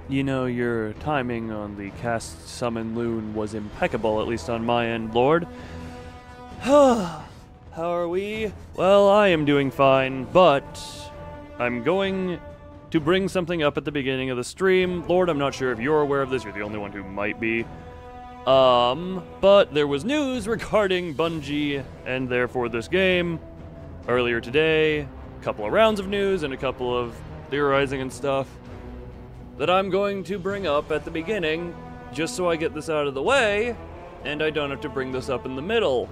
You know, your timing on the cast summon loon was impeccable, at least on my end, Lord. How are we? Well, I am doing fine, but I'm going to bring something up at the beginning of the stream. Lord, I'm not sure if you're aware of this. You're the only one who might be. But there was news regarding Bungie and therefore this game earlier today. A couple of rounds of news and a couple of theorizing and stuff that I'm going to bring up at the beginning, just so I get this out of the way, and I don't have to bring this up in the middle.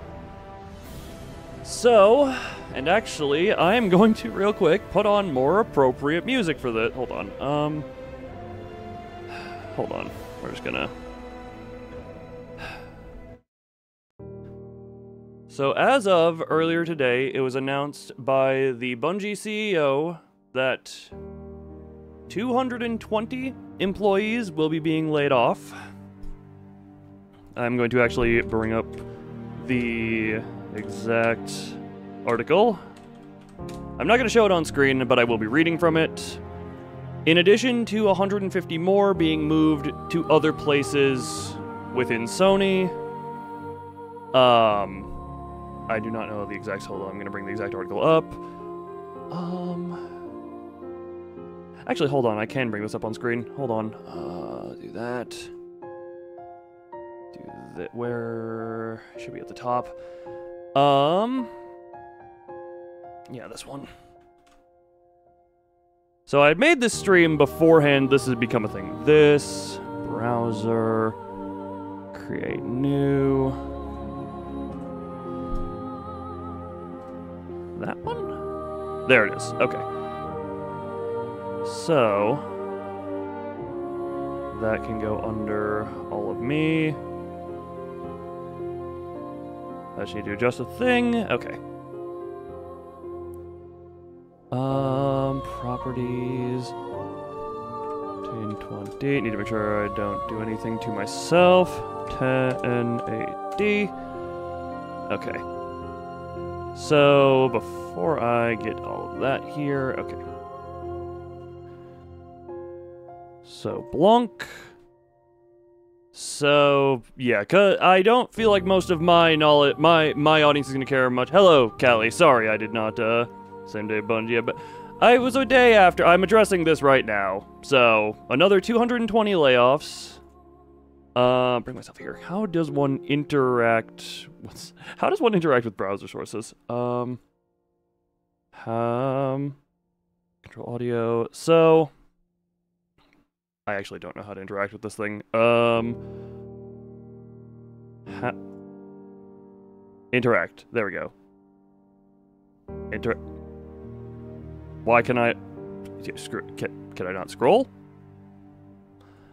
So, and actually, I am going to, real quick, put on more appropriate music for this. Hold on, hold on. We're just gonna... So, as of earlier today, it was announced by the Bungie CEO that 220 employees will be being laid off. I'm going to actually bring up the exact article. I'm not going to show it on screen, but I will be reading from it. In addition to 150 more being moved to other places within Sony. I do not know the exact... Hold on, I'm going to bring the exact article up. Actually, hold on, I can bring this up on screen. Hold on. Do that. Do that. Where... Should be at the top. Yeah, this one. So I had made this stream beforehand. This has become a thing. This. Browser. Create new. That one? There it is. Okay. So, that can go under all of me. I just need to adjust a thing. Okay. Properties. 1020. Need to make sure I don't do anything to myself. 1080. Okay. So, before I get all of that here, okay. So, Blanc. So, yeah, cause I don't feel like most of my knowledge, my audience is gonna care much. Hello, Callie. Sorry, I did not, same day Bungie, but I was a day after. I'm addressing this right now. So, another 220 layoffs. Bring myself here. How does one interact? How does one interact with browser sources? Control audio. So, I actually don't know how to interact with this thing. Interact. There we go. Why can I... Can I not scroll?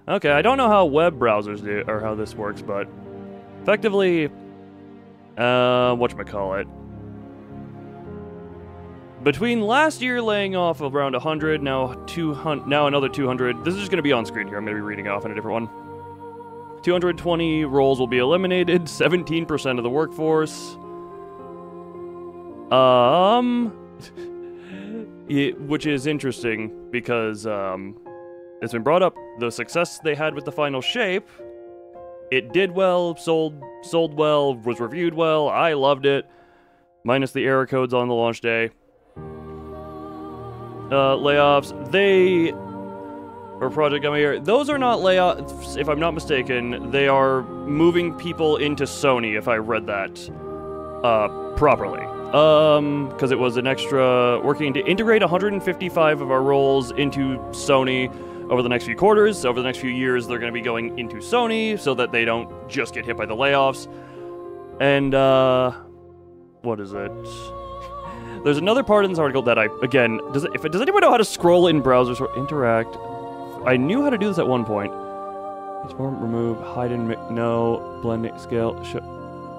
Okay, I don't know how web browsers do, or how this works, but... Effectively... whatchamacallit. Between last year laying off around 100, now another 200. This is just going to be on screen here. I'm going to be reading off in a different one. 220 roles will be eliminated. 17% of the workforce. Which is interesting because it's been brought up the success they had with the final shape. It did well, sold well, was reviewed well. I loved it, minus the error codes on the launch day. Layoffs. Or Project Gummy Here. Those are not layoffs, if I'm not mistaken. They are moving people into Sony, if I read that properly. Because it was an extra working to integrate 155 of our roles into Sony over the next few quarters. Over the next few years, they're going to be going into Sony so that they don't just get hit by the layoffs. And, what is it? There's another part in this article that does anyone know how to scroll in browsers or interact? I knew how to do this at one point. Transform, remove, hide and no, blending, scale,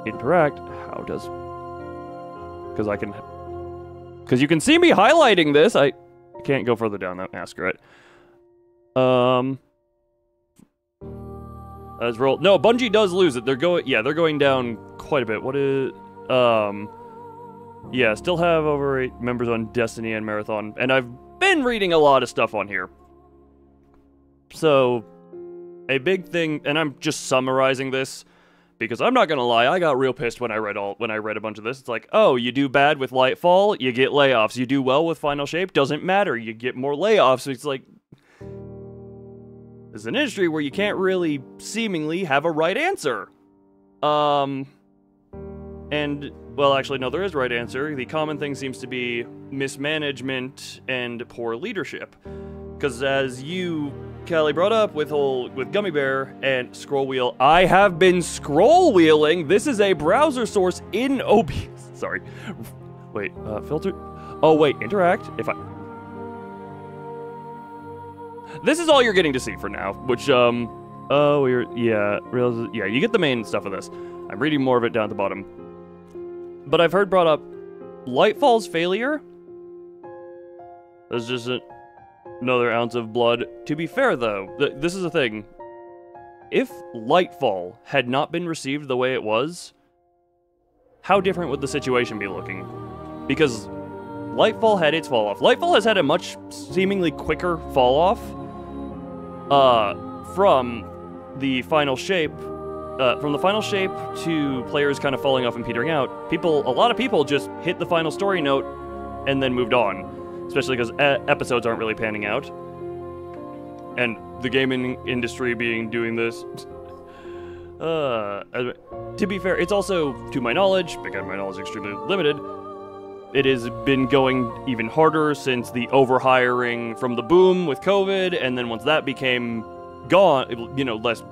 interact. How does... Because you can see me highlighting this. I can't go further down that masquerade. As roll. No, Bungie does lose it. They're going down quite a bit. What is... Yeah, still have over 8 members on Destiny and Marathon, and I've been reading a lot of stuff on here. So, a big thing, and I'm just summarizing this, because I'm not gonna lie, I got real pissed when I read a bunch of this. It's like, oh, you do bad with Lightfall, you get layoffs. You do well with Final Shape, doesn't matter, you get more layoffs. It's like, it's an industry where you can't really seemingly have a right answer. And, well, actually, no, there is a right answer. The common thing seems to be mismanagement and poor leadership. Because as you, Callie, brought up with Gummy Bear and Scroll Wheel, I have been scroll wheeling. This is a browser source in OBS. Sorry. Wait, filter. Oh, wait, interact. This is all you're getting to see for now, which, oh, yeah, you get the main stuff of this. I'm reading more of it down at the bottom. But I've heard brought up, Lightfall's failure? There's just another ounce of blood. To be fair, though, this is the thing. If Lightfall had not been received the way it was, how different would the situation be looking? Because Lightfall had its fall off. Lightfall has had a much seemingly quicker fall off from the final shape. From the final shape to players kind of falling off and petering out, a lot of people just hit the final story note and then moved on, especially because episodes aren't really panning out. And the gaming industry doing this. To be fair, it's also, to my knowledge, because my knowledge is extremely limited, it has been going even harder since the overhiring from the boom with COVID, and then once that became gone, you know, less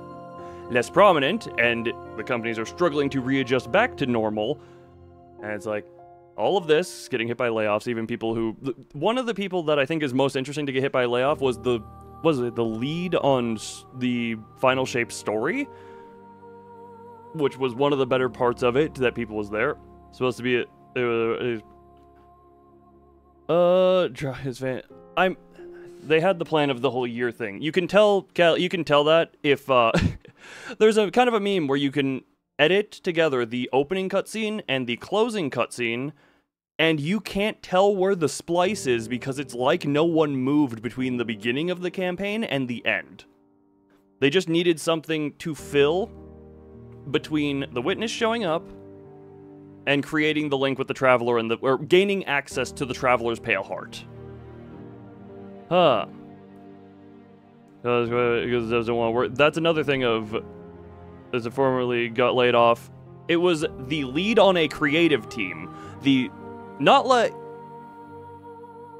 prominent, and the companies are struggling to readjust back to normal. And it's like, all of this, getting hit by layoffs, even people who... One of the people that I think is most interesting to get hit by a layoff was the lead on the Final Shape story? Which was one of the better parts of it, that people was there. Supposed to be they had the plan of the whole year thing. You can tell that if, there's a kind of a meme where you can edit together the opening cutscene and the closing cutscene, and you can't tell where the splice is because it's like no one moved between the beginning of the campaign and the end. They just needed something to fill between the witness showing up and creating the link with the traveler or gaining access to the traveler's pale heart. Huh. Because it doesn't want to work. That's another thing of, as it formerly got laid off, it was the lead on a creative team.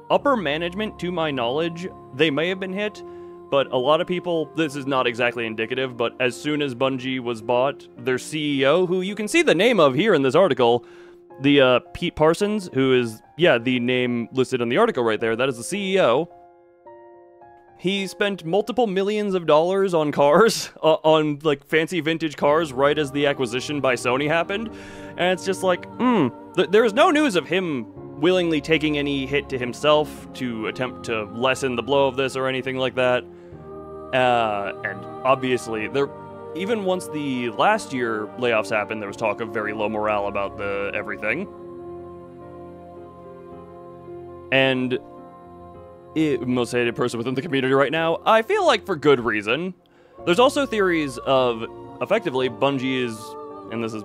Upper management, to my knowledge, they may have been hit, but a lot of people, this is not exactly indicative, but as soon as Bungie was bought, their CEO, who you can see the name of here in this article, the Pete Parsons, who is, the name listed in the article right there, that is the CEO. He spent multiple millions of dollars on cars, on like fancy vintage cars, right as the acquisition by Sony happened. And it's just like, there is no news of him willingly taking any hit to himself to attempt to lessen the blow of this or anything like that. And obviously, even once the last year layoffs happened, there was talk of very low morale about everything. And most hated person within the community right now, I feel like for good reason. There's also theories of, effectively, Bungie is, and this is,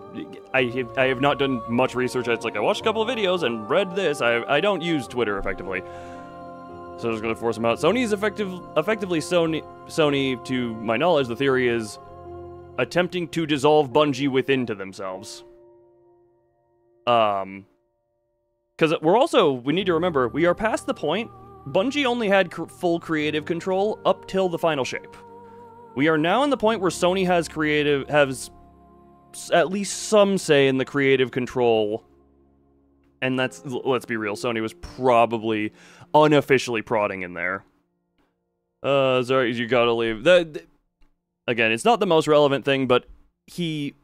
I have not done much research. It's like, I watched a couple of videos and read this. I don't use Twitter effectively, so I'm just going to force them out. Sony's effectively Sony, to my knowledge, the theory is attempting to dissolve Bungie within to themselves. Because we need to remember, we are past the point. Bungie only had full creative control up till the final shape. We are now in the point where Sony has at least some say in the creative control, and let's be real, Sony was probably unofficially prodding in there. Sorry, you gotta leave. Again, it's not the most relevant thing, but he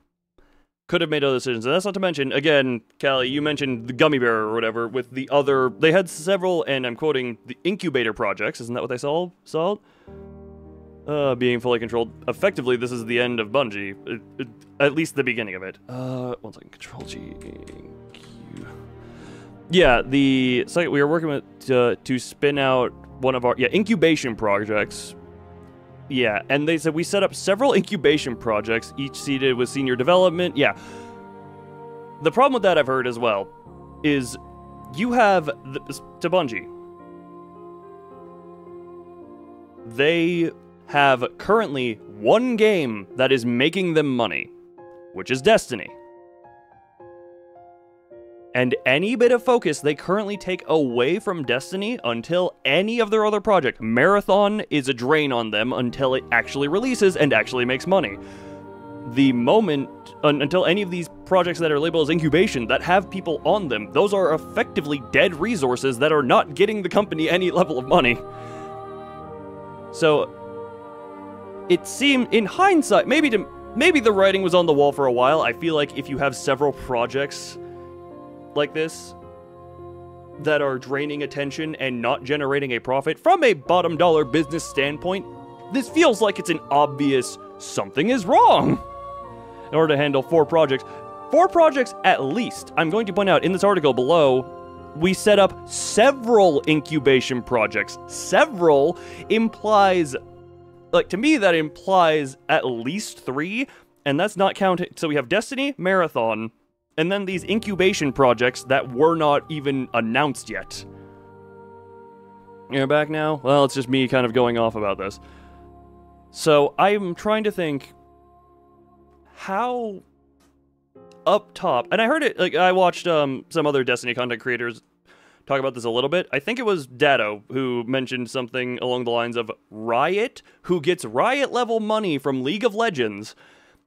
could have made other decisions. And that's not to mention, again, Callie, you mentioned the Gummy Bear or whatever, with the other, they had several, and I'm quoting, the incubator projects, isn't that what they saw? Being fully controlled. Effectively, this is the end of Bungie. At least the beginning of it. One second, Control-G. Yeah, the site we are working with to spin out one of our, incubation projects. Yeah, and they said we set up several incubation projects, each seated with senior development. Yeah. The problem with that I've heard as well is you have to Bungie. They have currently one game that is making them money, which is Destiny. And any bit of focus they currently take away from Destiny until any of their other project, Marathon, is a drain on them until it actually releases and actually makes money. The moment, until any of these projects that are labeled as incubation, that have people on them, those are effectively dead resources that are not getting the company any level of money. So, it seemed, in hindsight, maybe the writing was on the wall for a while. I feel like if you have several projects like this that are draining attention and not generating a profit from a bottom dollar business standpoint, this feels like it's an obvious something is wrong. In order to handle 4 projects at least, I'm going to point out in this article below, we set up several incubation projects. Several implies, like, to me that implies at least 3, and that's not counting. So we have Destiny, Marathon, and then these incubation projects that were not even announced yet. You're back now? Well, it's just me kind of going off about this. So I'm trying to think how up top, and I heard it, like, I watched some other Destiny content creators talk about this a little bit. I think it was Datto who mentioned something along the lines of Riot, who gets Riot level money from League of Legends,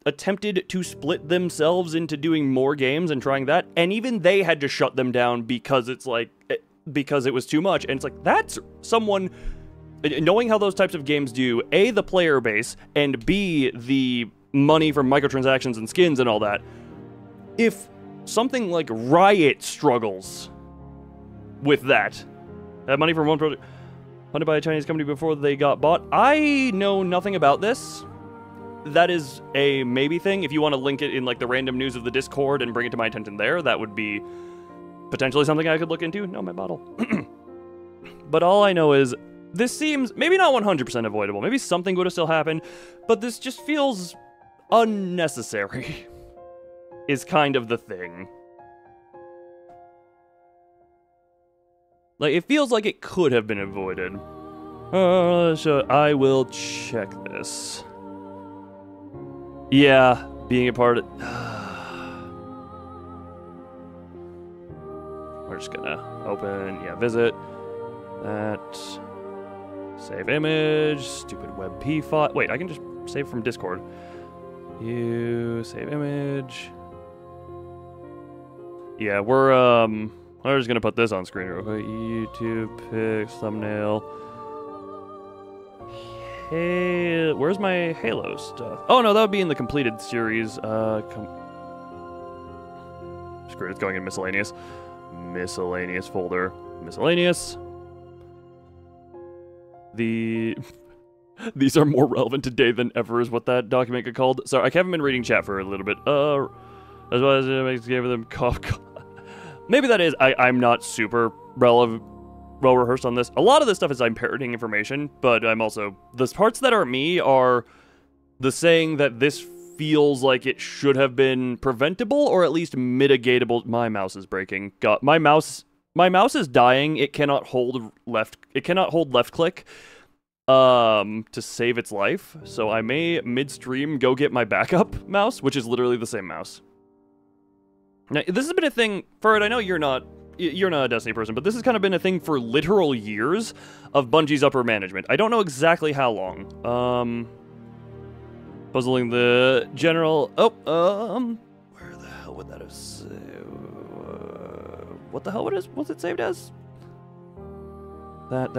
attempted to split themselves into doing more games and trying that, and even they had to shut them down because because it was too much. And it's like, that's someone, knowing how those types of games do, A, the player base, and B, the money from microtransactions and skins and all that. If something like Riot struggles with that money from one project funded by a Chinese company before they got bought, I know nothing about this. That is a maybe thing. If you want to link it in, like, the random news of the Discord and bring it to my attention there, that would be potentially something I could look into. No, my bottle. But all I know is this seems maybe not 100% avoidable. Maybe something would have still happened, but this just feels unnecessary is kind of the thing. Like, it feels like it could have been avoided. So I will check this. Yeah, being a part of... We're just gonna open, visit. That. Save image, stupid WebP file. Wait, I can just save from Discord. You, save image. Yeah, we're just gonna put this on screen real quick. YouTube, pics, thumbnail. Hey, where's my Halo stuff? Oh no, that would be in the completed series. Screw it, it's going in miscellaneous. Miscellaneous folder. Miscellaneous. These are more relevant today than ever is what that document got called. Sorry, I haven't been reading chat for a little bit. As well as it makes give them cough. Maybe that is. I'm not super well rehearsed on this. A lot of this stuff is I'm parroting information, but I'm also, the parts that are me are the saying that this feels like it should have been preventable or at least mitigatable. My mouse is breaking. God, my mouse is dying. It cannot hold left click to save its life. So I may midstream go get my backup mouse, which is literally the same mouse. Now, this has been a thing, Ferd, I know you're not a Destiny person, but this has kind of been a thing for literal years of Bungie's upper management. I don't know exactly how long. Puzzling the general... where the hell would that have saved? What the hell was it saved as? That.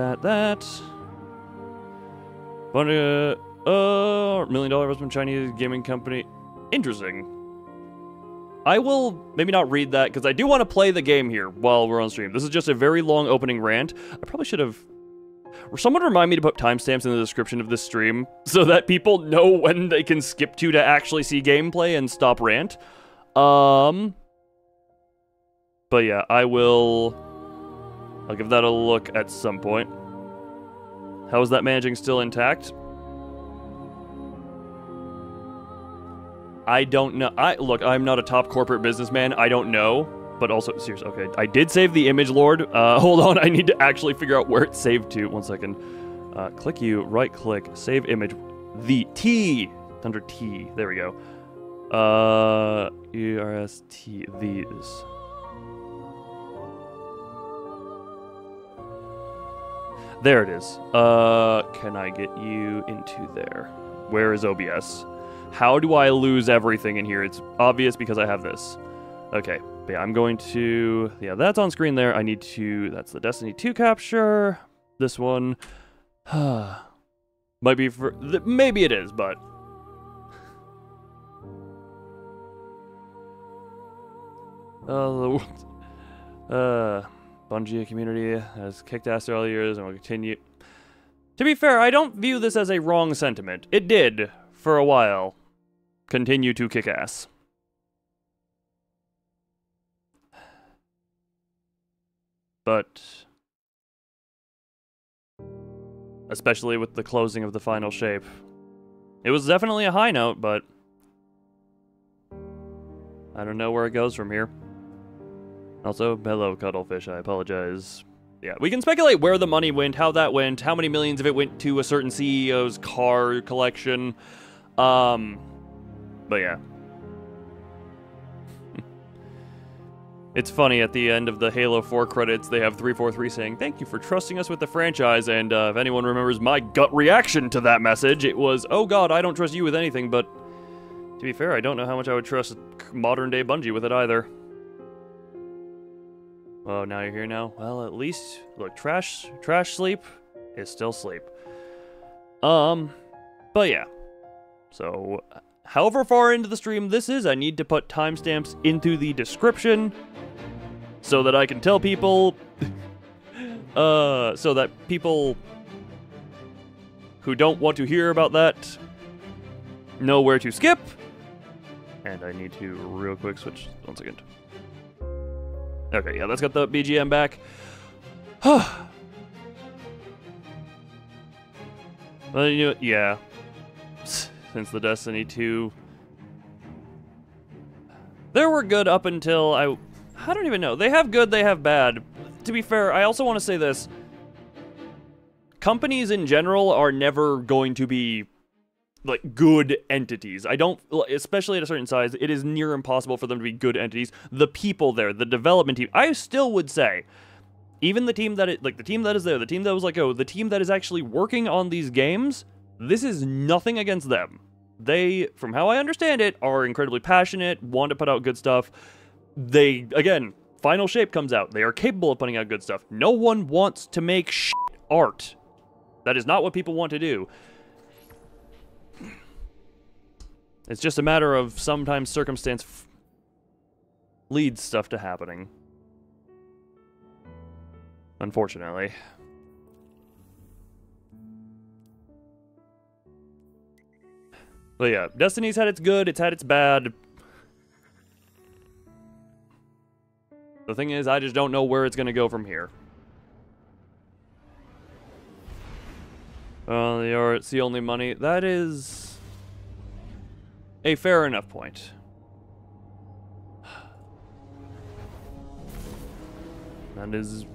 $1 million investment Chinese gaming company. Interesting. I will maybe not read that, because I do want to play the game here while we're on stream. This is just a very long opening rant. I probably should have... Someone remind me to put timestamps in the description of this stream, so that people know when they can skip to actually see gameplay and stop rant. But yeah, I'll give that a look at some point. How is that managing still intact? I don't know. Look, I'm not a top corporate businessman. I don't know. But also, seriously, okay. I did save the image, Lord. Hold on. I need to actually figure out where it's saved to. 1 second. Click you, right click, save image. The T. Under T. There we go. ERST. These. There it is. Can I get you into there? Where is OBS? How do I lose everything in here? It's obvious because I have this. Okay, but yeah, I'm going to... Yeah, that's on screen there. I need to... That's the Destiny 2 capture. This one... Might be for... Maybe it is, but... Bungie community has kicked ass through all the years and will continue. To be fair, I don't view this as a wrong sentiment. It did, for a while, continue to kick ass. But... especially with the closing of the final shape. It was definitely a high note, but... I don't know where it goes from here. Also, hello, Cuddlefish, I apologize. Yeah, we can speculate where the money went, how that went, how many millions of it went to a certain CEO's car collection. But yeah. It's funny, at the end of the Halo 4 credits, they have 343 saying, "Thank you for trusting us with the franchise," and if anyone remembers my gut reaction to that message, it was, "Oh god, I don't trust you with anything," but to be fair, I don't know how much I would trust modern-day Bungie with it either. Oh, now you're here now? Well, at least, look, trash sleep is still sleep. But yeah. So, however far into the stream this is, I need to put timestamps into the description so that I can tell people, so that people who don't want to hear about that know where to skip. And I need to real quick switch, 1 second. Okay, yeah, let's get the BGM back. Well, you know, yeah. Since the Destiny 2... They were good up until I don't even know. They have good, they have bad. To be fair, I also want to say this. Companies in general are never going to be... like, good entities. I don't, especially at a certain size, it is near impossible for them to be good entities. The people there, the development team, I still would say, even the team that, the team that is there, the team that was like, oh, the team that is actually working on these games, this is nothing against them. They, from how I understand it, are incredibly passionate, want to put out good stuff. They, again, Final Shape comes out. They are capable of putting out good stuff. No one wants to make shit art. That is not what people want to do. It's just a matter of sometimes circumstance leads stuff to happening. Unfortunately. But yeah, Destiny's had its good, it's had its bad. The thing is, I just don't know where it's going to go from here. It's the only money. That is... a fair enough point. That is...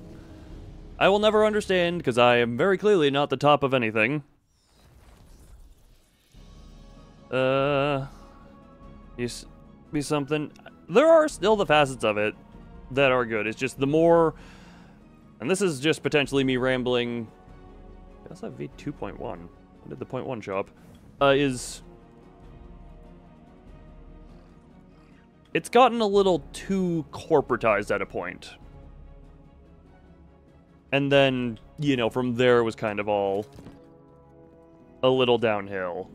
I will never understand, because I am very clearly not the top of anything. Be something... There are still the facets of it that are good. It's just the more... And this is just potentially me rambling... I also have V2.1. When did the 0.1 show up? It's gotten a little too corporatized at a point. And then, you know, from there it was kind of all a little downhill.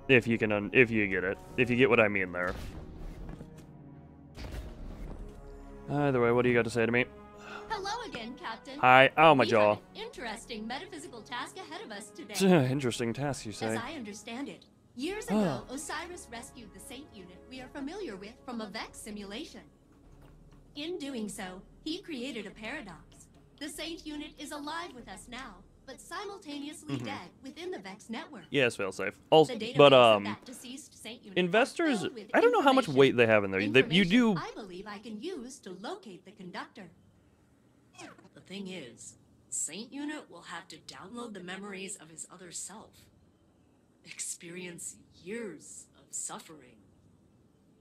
If you can, if you get it. If you get what I mean there. Either way, what do you got to say to me? Hello again, Captain. Hi. Oh, my jaw. Have an interesting metaphysical task ahead of us today. Interesting task, you say? As I understand it, years ago, Osiris rescued the Saint unit we are familiar with from a Vex simulation. In doing so, he created a paradox. The Saint unit is alive with us now, but simultaneously dead within the Vex network. Yes, failsafe. Also, The database but of that deceased Saint unit investors, filled with I don't know how much information. weight they have in there. You Information do. I believe I can use to locate the conductor. The thing is, Saint Unit will have to download the memories of his other self. Experience years of suffering.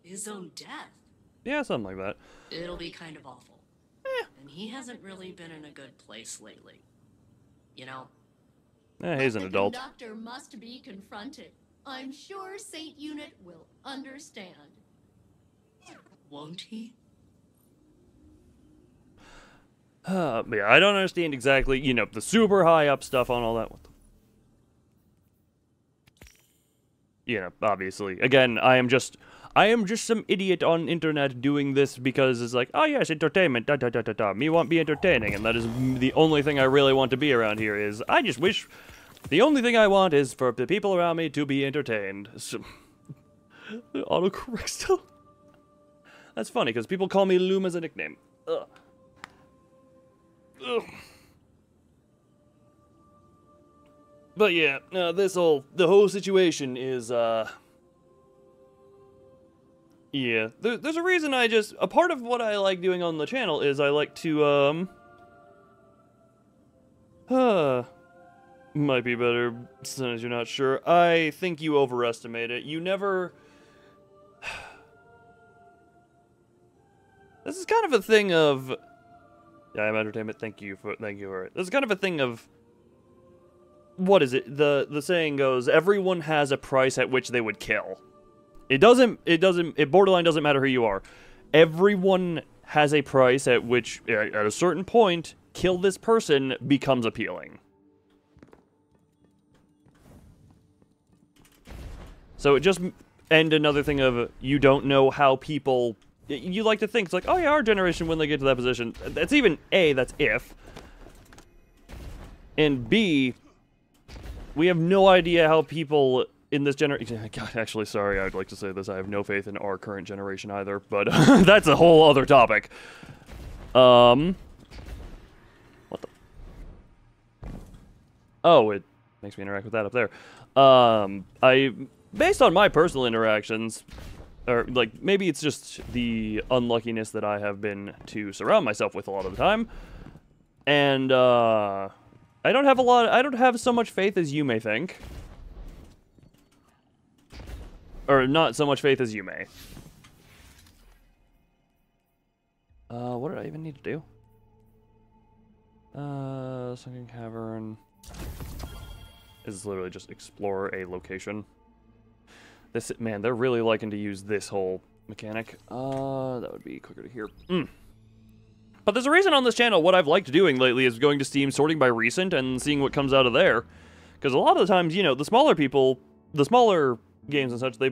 His own death. Yeah, something like that. It'll be kind of awful. And he hasn't really been in a good place lately. You know? He's an The adult. conductor must be confronted. I'm sure Saint Unit will understand. Won't he? But yeah, I don't understand exactly, you know, the super high up stuff on all that. What the... You know, obviously. Again, I am just some idiot on internet doing this because it's like, oh yes, entertainment, da da da da da. Me want be entertaining, and that is the only thing I really want to be around here is, I just wish, the only thing I want is for the people around me to be entertained. So, autocorrect still? That's funny, because people call me Loom as a nickname. Ugh. Ugh. But yeah, the whole situation is, yeah, there's a reason a part of what I like doing on the channel is I like to, might be better as you're not sure. I think you overestimate it. You never... This is kind of a thing of... Yeah, I'm entertainment, thank you for it. This is kind of a thing of... What is it? The saying goes, everyone has a price at which they would kill. It borderline doesn't matter who you are. Everyone has a price at which, at a certain point, kill this person becomes appealing. So it just, and another thing of, you don't know how people, you like to think, it's like, oh yeah, our generation, when they get to that position, that's even, A, that's if, and B, we have no idea how people in this generation... God, actually, sorry, I'd like to say this. I have no faith in our current generation either, but that's a whole other topic. What the... Oh, it makes me interact with that up there. Based on my personal interactions, or, like, maybe it's just the unluckiness that I have been to surround myself with a lot of the time, and, I don't have so much faith as you may think. Or not so much faith as you may. What did I even need to do? Sunken Cavern is literally just explore a location. Man, they're really liking to use this whole mechanic. That would be quicker to hear. But there's a reason on this channel what I've liked doing lately is going to Steam, sorting by recent, and seeing what comes out of there. Because a lot of the times, you know, the smaller people, the smaller games and such, they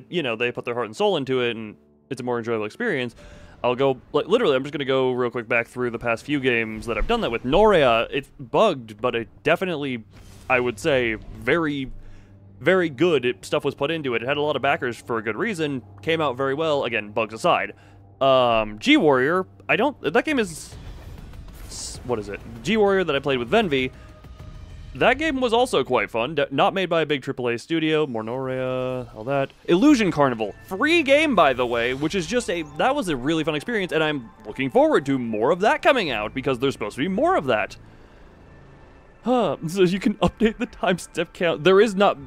put their heart and soul into it, and it's a more enjoyable experience. I'll go, like, literally, I'm just going to go real quick back through the past few games that I've done that with. Noria, it's bugged, but it definitely, I would say, very, very good stuff was put into it. It had a lot of backers for a good reason, came out very well, again, bugs aside. G-Warrior, that game is... What is it? G-Warrior that I played with Venvi. That game was also quite fun. Not made by a big AAA studio. Mornoria, all that. Illusion Carnival. Free game, by the way, which is just that was a really fun experience, and I'm looking forward to more of that coming out, because there's supposed to be more of that. So you can update the time step count. There is not...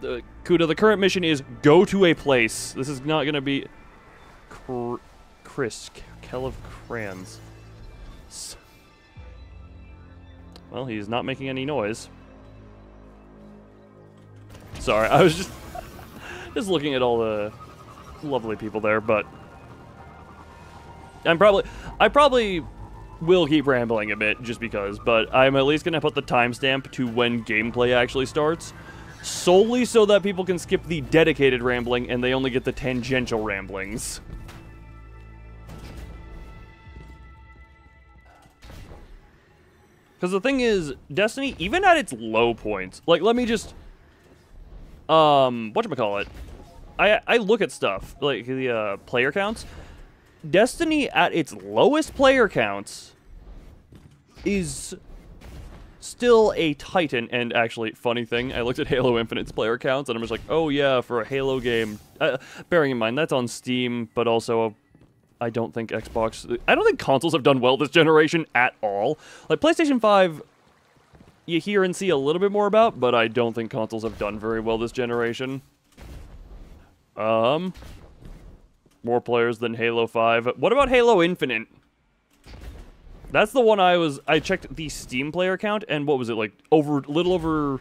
Kuda, the current mission is go to a place. This is not going to be... Chris, Kell of Crayons. Well, he's not making any noise. Sorry, I was just looking at all the lovely people there, but I probably will keep rambling a bit just because, but I'm at least gonna put the timestamp to when gameplay actually starts, solely so that people can skip the dedicated rambling and they only get the tangential ramblings. Because the thing is, Destiny, even at its low points, like, let me just, whatchamacallit, I look at stuff, like, the, player counts. Destiny, at its lowest player counts, is still a titan. And actually, funny thing, I looked at Halo Infinite's player counts, and I'm just like, oh yeah, for a Halo game. Bearing in mind, that's on Steam, but also, I don't think consoles have done well this generation at all. Like, PlayStation 5, you hear and see a little bit more about, but I don't think consoles have done very well this generation. More players than Halo 5. What about Halo Infinite? That's the one I checked the Steam player count, and what was it, like, little over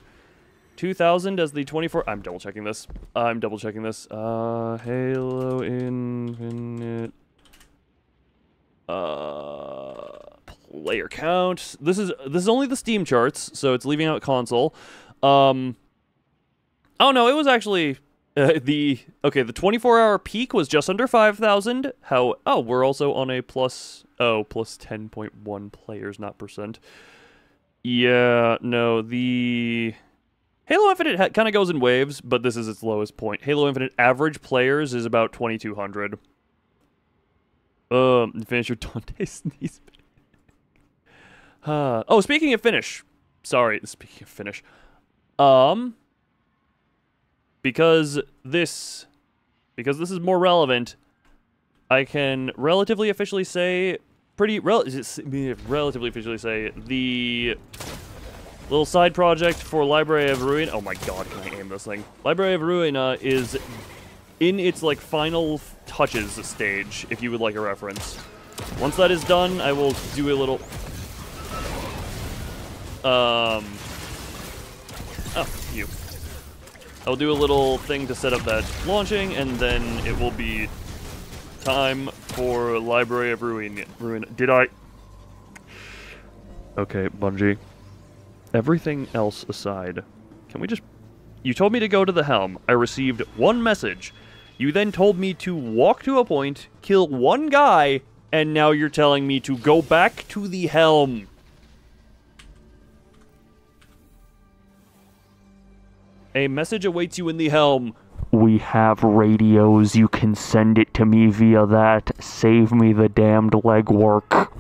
2,000 as the 24... I'm double-checking this. Halo Infinite... player count. This is only the Steam charts, so it's leaving out console. Oh no, it was actually... the 24-hour peak was just under 5,000. We're also on a plus 10.1 players, not percent. Yeah, no, the Halo Infinite kind of goes in waves, but this is its lowest point. Halo Infinite average players is about 2,200. Finish your Dante sneeze. Speaking of finish. Because this is more relevant, I can relatively officially say, the little side project for Library of Ruin. Oh my god, can I aim this thing? Library of Ruin is in its like final touches stage, if you would like a reference. Once that is done, I will do a little... I'll do a little thing to set up that launching, and then it will be time for Library of Ruin. Did I... Okay, Bungie. Everything else aside, can we just... You told me to go to the helm. I received one message. You then told me to walk to a point, kill one guy, and now you're telling me to go back to the helm. A message awaits you in the helm. We have radios. You can send it to me via that. Save me the damned legwork.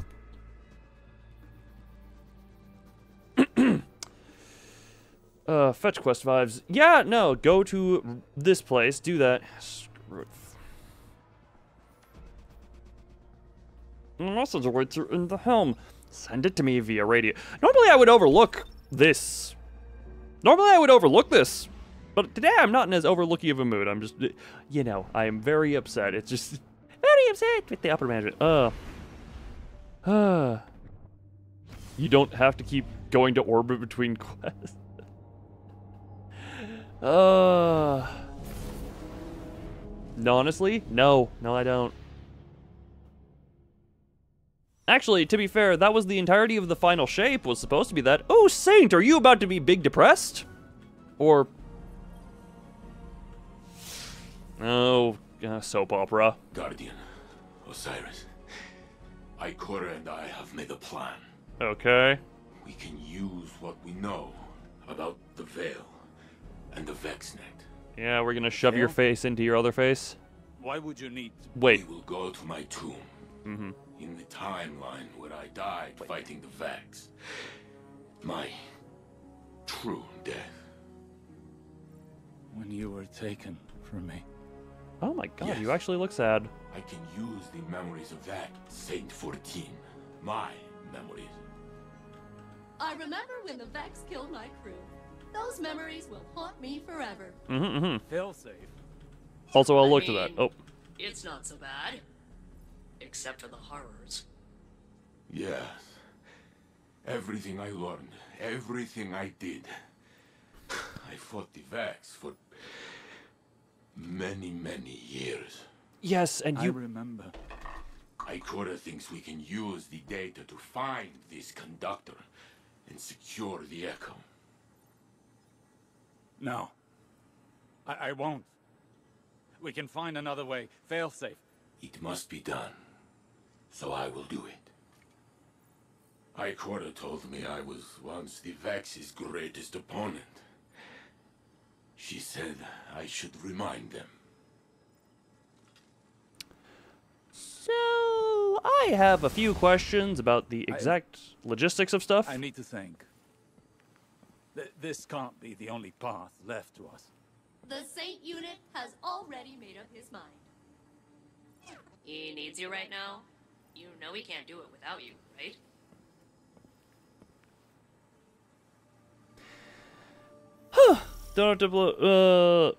Fetch quest vibes. Yeah, no, go to this place. Do that. Screw it. A message awaits you in the helm. Send it to me via radio. Normally I would overlook this. But today I'm not in as overlooky of a mood. I'm just, I am very upset. It's just very upset with the upper management. You don't have to keep going to orbit between quests. No, honestly, no, I don't. Actually, to be fair, that was the entirety of the final shape, was supposed to be that. Oh, Saint, are you about to be big depressed? Or... Oh, soap opera. Guardian, Osiris, Ikora and I have made a plan. Okay. We can use what we know about the Veil and the VexNet. Yeah, we're gonna shove your face into your other face. Why would you need to... Wait. We will go to my tomb. In the timeline where I died fighting the Vex. My true death. When you were taken from me. Oh my god, Yes. You actually look sad. I can use the memories of that Saint 14. My memories. I remember when the Vex killed my crew. Those memories will haunt me forever. Fail safe. Also, I'll look to that. Oh. It's not so bad. Except for the horrors. Yes. Everything I learned, everything I did. I fought the Vex for many, many years. Yes, and I you... remember. Ikora thinks we can use the data to find this conductor and secure the Echo. No. I won't. We can find another way. Fail safe. It must be done. So I will do it. Ikora told me I was once the Vex's greatest opponent. She said I should remind them. So, I have a few questions about the exact logistics of stuff. I need to think. This can't be the only path left to us. The Saint unit has already made up his mind. He needs you right now. You know he can't do it without you, right? Don't have to blow.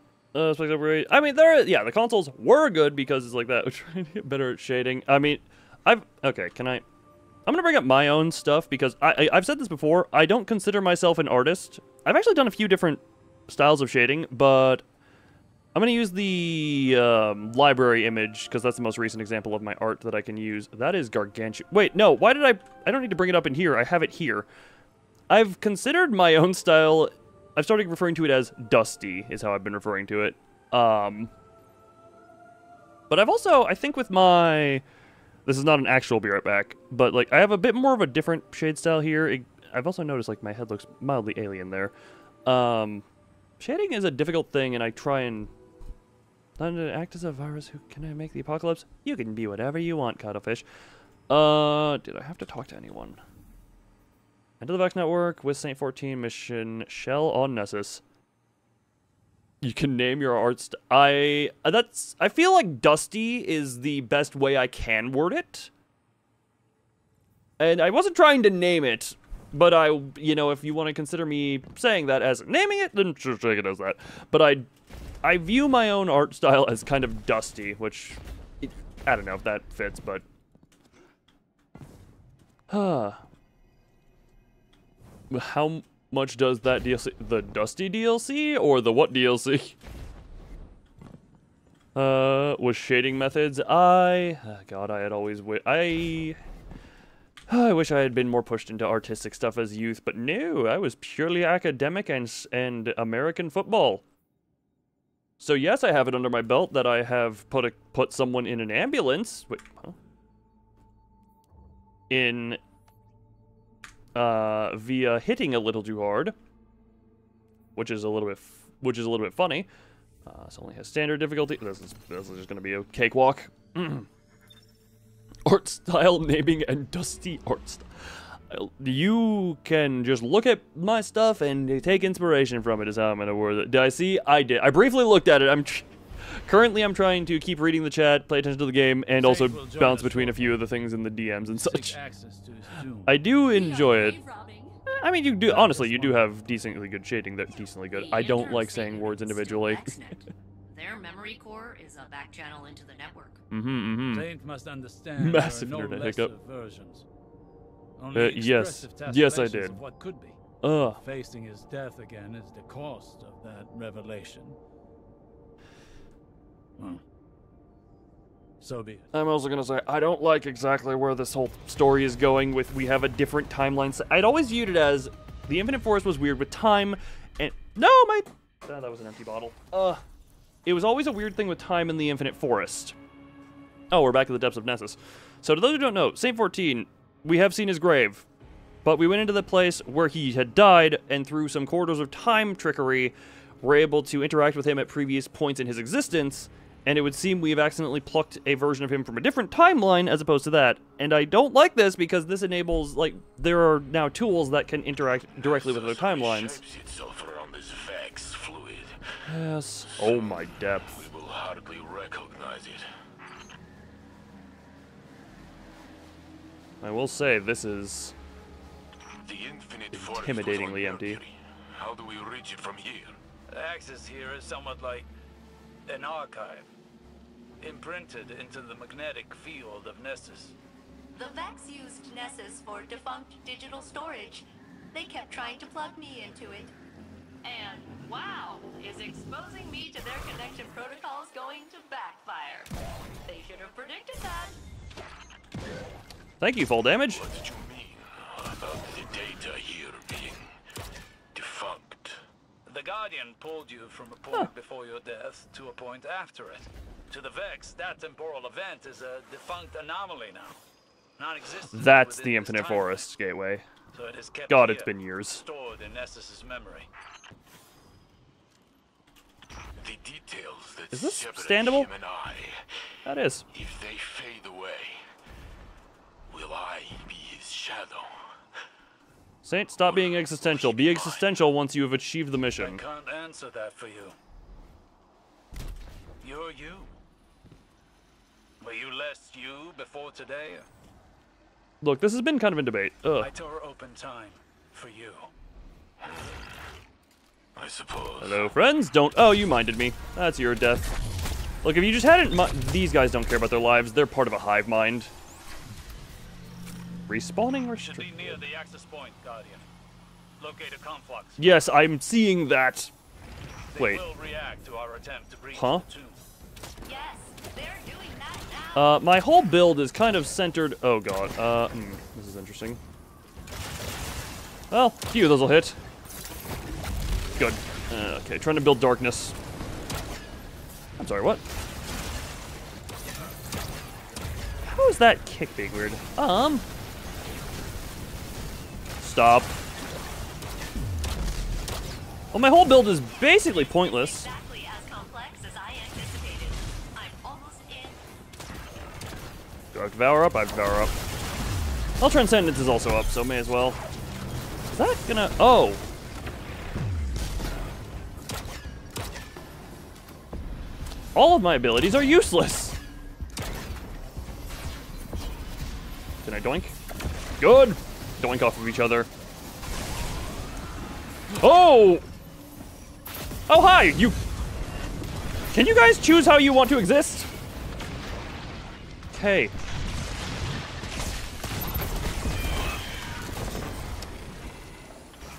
Spec upgrade. I mean, the consoles were good because it's like that. We're trying to get better at shading. I mean, okay, can I? I'm gonna bring up my own stuff because I've said this before. I don't consider myself an artist. I've actually done a few different styles of shading, but I'm gonna use the library image because that's the most recent example of my art that I can use. That is gargantuan. Wait, no. Why did I don't need to bring it up in here. I have it here. I've considered my own style. I've started referring to it as Dusty, is how I've been referring to it. But I've also, I think with my... This is not an actual Be Right Back, but, like, I have a bit more of a different shade style here. I've also noticed, like, my head looks mildly alien there. Shading is a difficult thing, and I try and... Not to act as a virus who can I make the apocalypse? You can be whatever you want, Cuttlefish. Did I have to talk to anyone? Enter the Vex Network with Saint 14 mission Shell on Nessus. You can name your art I feel like Dusty is the best way I can word it. And I wasn't trying to name it, but if you want to consider me saying that as naming it, then sure, take it as that. But I view my own art style as kind of Dusty, which I don't know if that fits, but how much does that DLC? The Dusty DLC or the what DLC? Was shading methods. God, I had always I wish I had been more pushed into artistic stuff as youth, but no, I was purely academic and American football. So yes, I have it under my belt that I have put someone in an ambulance. Wait, huh? Via hitting a little too hard, which is a little bit funny. This only has standard difficulty. This is just gonna be a cakewalk. Art style naming and Dusty art style. You can just look at my stuff and take inspiration from it. Is how I'm gonna word it. Did I see? I did. I briefly looked at it. Currently, I'm trying to keep reading the chat, pay attention to the game, and also bounce between a few of the things in the DMs and such. I do enjoy it. I mean, honestly, you do have decently good shading. Decently good. I don't like saying words individually. Their memory core is a back channel into the network. Saint must understand Massive there are no internet hiccup. versions. Yes, I did. Of what could be. Facing his death again is the cost of that revelation. So be it. I'm also gonna say, I don't like exactly where this whole story is going with we have a different timeline. I'd always viewed it as the Infinite Forest was weird with time, and that was an empty bottle. It was always a weird thing with time in the Infinite Forest. Oh, we're back in the depths of Nessus. So to those who don't know, Saint 14, we have seen his grave, but we went into the place where he had died, and through some corridors of time trickery, we're able to interact with him at previous points in his existence. And it would seem we've accidentally plucked a version of him from a different timeline as opposed to that. And I don't like this because this enables, like, there are now tools that can interact directly with other timelines. Yes. Oh my depth. We will hardly recognize it. I will say this is The Infinite Forest intimidatingly was on empty. Mercury. How do we reach it from here? The access here is somewhat like an archive, imprinted into the magnetic field of Nessus. The Vex used Nessus for defunct digital storage. They kept trying to plug me into it. And wow, is exposing me to their connection protocols going to backfire? They should have predicted that. Thank you, full damage. What did you mean about the data here being defunct? The Guardian pulled you from a point before your death to a point after it. To the Vex, that temporal event is a defunct anomaly now. Non-existent. That's within the this Infinite timeline. Forest gateway. So it is kept God, here, it's been years. stored in Nessus's memory. The details that Is this separate standable? him and I, That is. if they fade away, will I be his shadow? Saint, stop being existential. Be existential once you have achieved the I mission. can't answer that for you. You're you. Were you less you before today? Look, this has been kind of in debate. I Ugh. tore open time for you. I suppose. Hello, friends. Don't. Oh, you minded me. That's your death. Look, if you just hadn't. These guys don't care about their lives. They're part of a hive mind. Respawning or Should be near the access point, Guardian. Locate a conflux. Yes, I'm seeing that. They Wait. will react to our attempt to breach Huh? the tomb. Yes, they're doing that now. My whole build is kind of centered. Oh god. This is interesting. Well, a few of those will hit. Good. Okay, trying to build darkness. I'm sorry, what? How is that kick being weird? Stop. Well, my whole build is basically pointless. Exactly as complex as I anticipated. I'm almost in. Do I devour up? I devour up. Well, Transcendence is also up, so may as well. Is that gonna... Oh! All of my abilities are useless! Can I doink? Good! Doink off of each other. Oh! Oh, hi! You... Can you guys choose how you want to exist? Okay.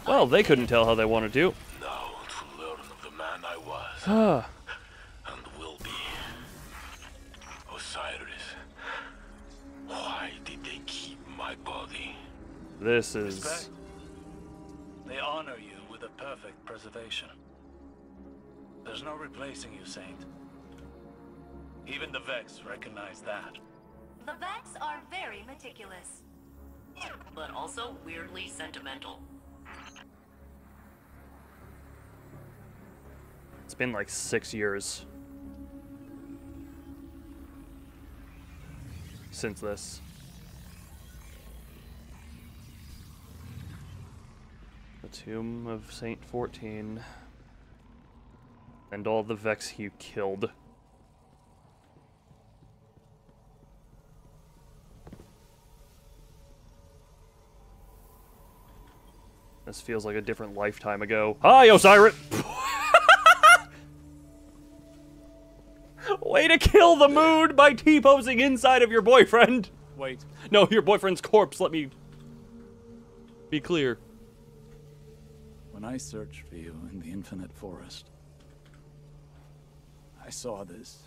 Well, they couldn't tell how they wanted to. Now to learn of the man I was Ah. and will be. Osiris, why did they keep my body? This is... Respect. They honor you with a perfect preservation. There's no replacing you, Saint. Even the Vex recognize that. The Vex are very meticulous, but also weirdly sentimental. It's been like 6 years since this. The Tomb of Saint 14. And all the Vex you killed. This feels like a different lifetime ago. Hi, Osiris! Way to kill the mood by T-posing inside of your boyfriend! Wait. No, your boyfriend's corpse, let me be clear. When I searched for you in the infinite forest, I saw this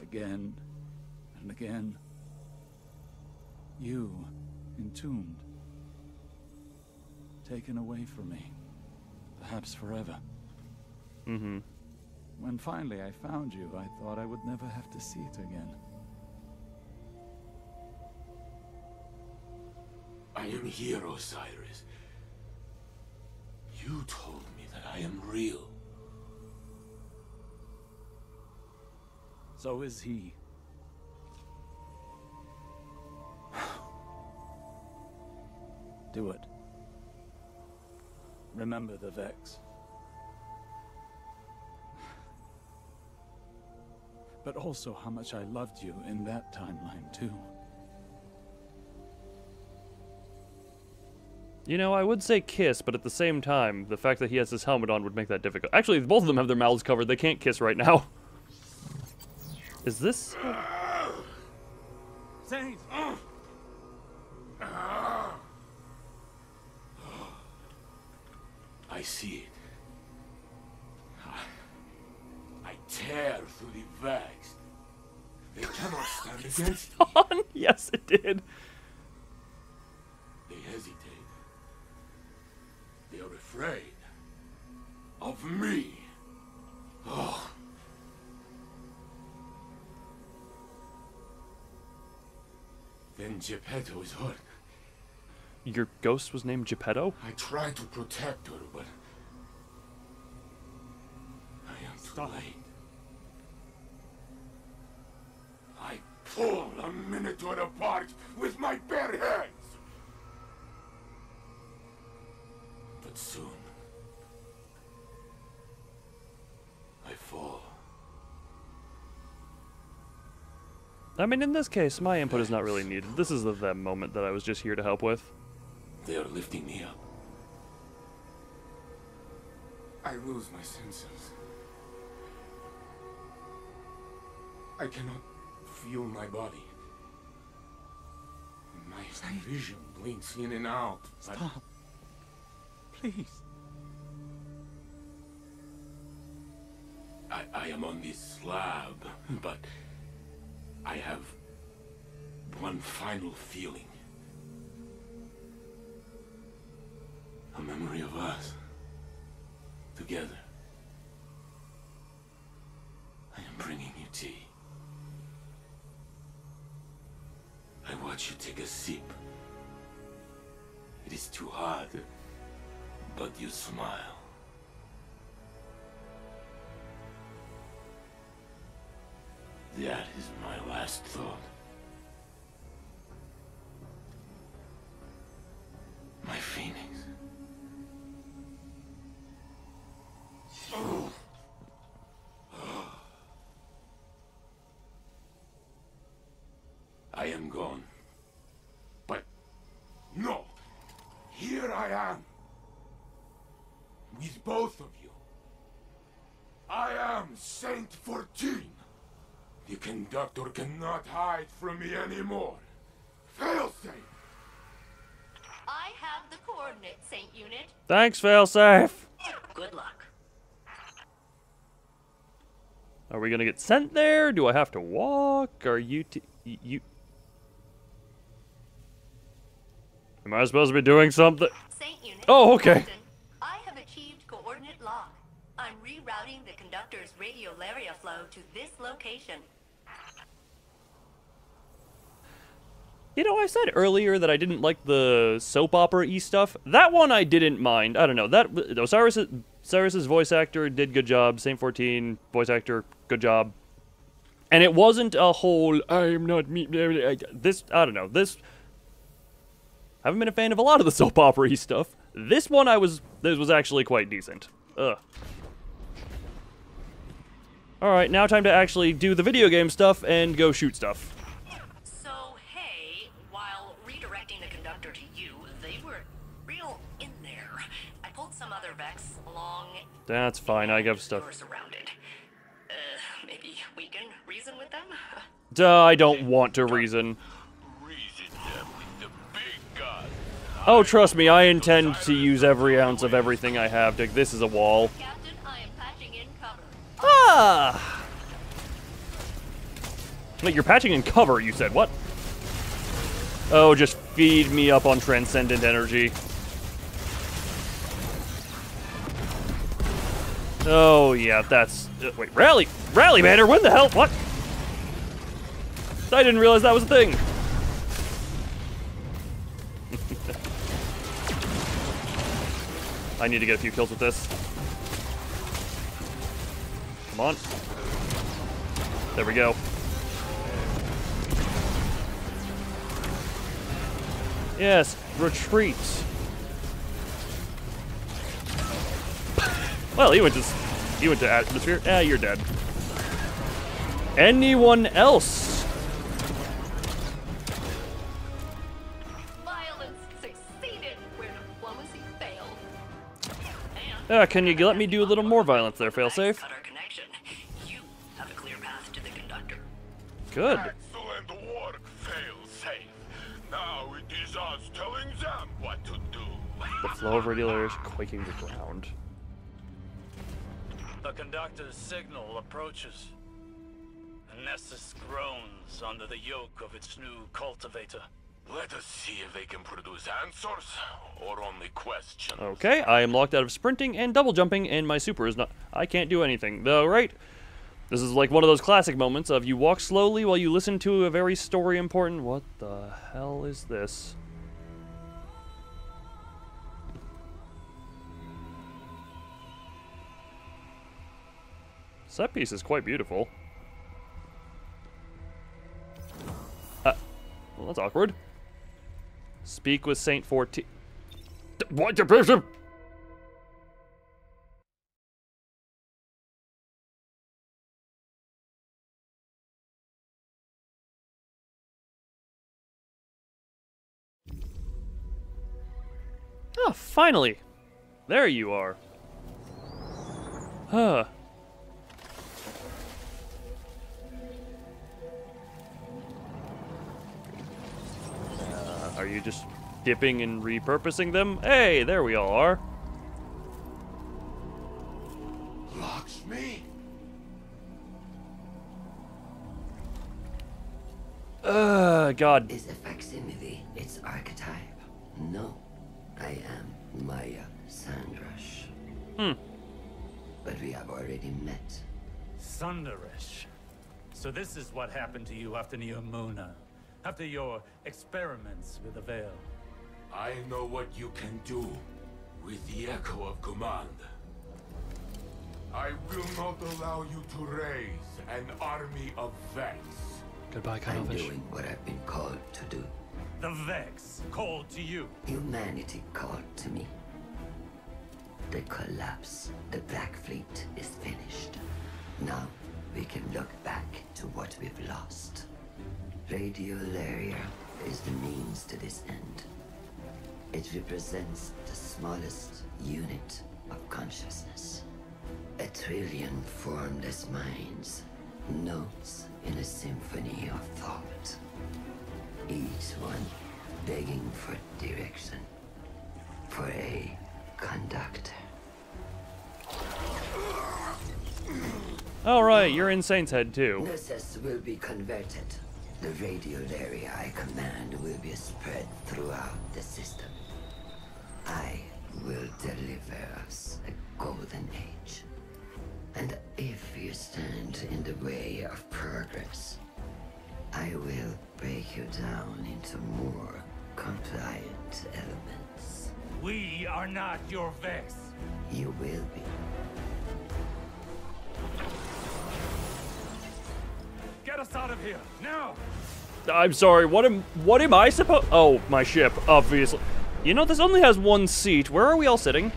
again and again. You, entombed, taken away from me, perhaps forever. Mm-hmm. When finally I found you, I thought I would never have to see it again. I am here, Osiris. You told me that I am real. So is he. Do it. Remember the Vex. But also how much I loved you in that timeline, too. You know, I would say kiss, but at the same time, the fact that he has his helmet on would make that difficult. Actually, both of them have their mouths covered. They can't kiss right now. Is this... Saint! I see it. I tear through the Vex. They cannot stand against me. on? Yes, it did. They hesitate. They are afraid of me. Oh. Then Geppetto is hurt. Your ghost was named Geppetto? I try to protect her, but I am too late. I pull a Minotaur apart with my bare hands. But soon, I fall. I mean, in this case, my input is not really needed. This is the them moment that I was just here to help with. They are lifting me up. I lose my senses. I cannot feel my body. My vision blinks in and out. Stop. Please. I am on this slab, but I have one final feeling. A memory of us. Together. I am bringing you tea. I watch you take a sip. It is too hard, but you smile. That is my last thought. My phoenix. I am gone. But no, here I am. With both of you. I am Saint 14. The conductor cannot hide from me anymore. Failsafe! I have the coordinates, Saint Unit. Thanks, failsafe. Good luck. Are we gonna get sent there? Do I have to walk? Are you you? Am I supposed to be doing something? Saint Unit. Oh, okay. Captain, I have achieved coordinate lock. I'm rerouting the conductor's radiolaria flow to this location. You know, I said earlier that I didn't like the soap opera-y stuff. That one I didn't mind. I don't know. That Cyrus's voice actor did good job. Saint 14 voice actor, good job. And it wasn't a whole I'm not me. This I don't know. This I haven't been a fan of a lot of the soap opera-y stuff. This one this was actually quite decent. Ugh. All right, now time to actually do the video game stuff and go shoot stuff. So, hey, while redirecting the conductor to you, they were real in there. I pulled some other Vex along. That's fine. I got stuff. You're surrounded. Maybe we can reason with them? Duh, I don't want to reason. Reason them with the big gun. Oh, trust me, I intend to use every ounce of everything I have. This is a wall. Captain, I am patching in cover. Ah! Wait, you're patching in cover, you said. What? Oh, just feed me up on transcendent energy. Oh, yeah, that's... wait, rally! Rally, Banner! When the hell? What? I didn't realize that was a thing. I need to get a few kills with this. Come on. There we go. Yes, retreat. Well, he went to atmosphere. Ah, you're dead. Anyone else? Violence succeeded where diplomacy failed. Can you let me do a little more violence there, failsafe? Cut our connection. You have a clear path to the conductor. Good. Excellent work, fail-safe. Now it is us telling them what to do. The flow of radial air is quaking the ground. The conductor's signal approaches. Nessus groans under the yoke of its new cultivator. Let us see if they can produce answers or only questions. Okay, I am locked out of sprinting and double jumping, and my super is not... I can't do anything. Though, right? This is like one of those classic moments of you walk slowly while you listen to a very story-important... What the hell is this? Set piece is quite beautiful. Well, that's awkward. Speak with Saint 14. What the person? Oh, finally! There you are. Huh. Are you just dipping and repurposing them? Hey, there we all are. Lakshmi? God. Is a facsimile its archetype? No. I am Maya Sandrash. But we have already met. Sundarish. So this is what happened to you after Neomuna. After your experiments with the veil. I know what you can do with the echo of command. I will not allow you to raise an army of Vex. Goodbye, I'm Cuttlefish. doing what I've been called to do. The Vex called to you. Humanity called to me. The collapse, the Black Fleet is finished. Now we can look back to what we've lost. Radiolaria is the means to this end. It represents the smallest unit of consciousness. A trillion formless minds, notes in a symphony of thought. Each one begging for direction, for a conductor. Alright, you're in Saint's Head too. Nessus will be converted. The radiolaria I command will be spread throughout the system. I will deliver us a golden age. And if you stand in the way of progress, I will break you down into more compliant elements. We are not your Vex. You will be. Get us out of here, now! I'm sorry, what am I supposed— Oh, my ship, obviously. You know, this only has one seat. Where are we all sitting?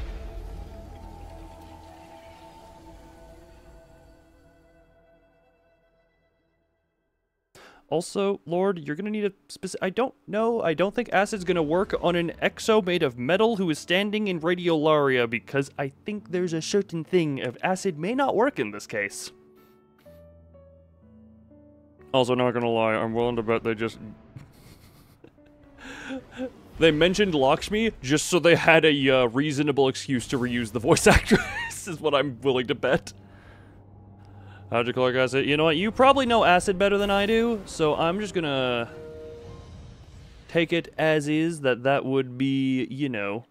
Also, Lord, you're gonna need a specific— I don't know. I don't think acid's gonna work on an exo made of metal who is standing in radiolaria, because I think there's a certain thing of acid may not work in this case. Also, not gonna lie, I'm willing to bet they just... They mentioned Lakshmi just so they had a reasonable excuse to reuse the voice actress, is what I'm willing to bet. How'd you collect acid? You know what, you probably know acid better than I do, so I'm just gonna take it as is that would be, you know...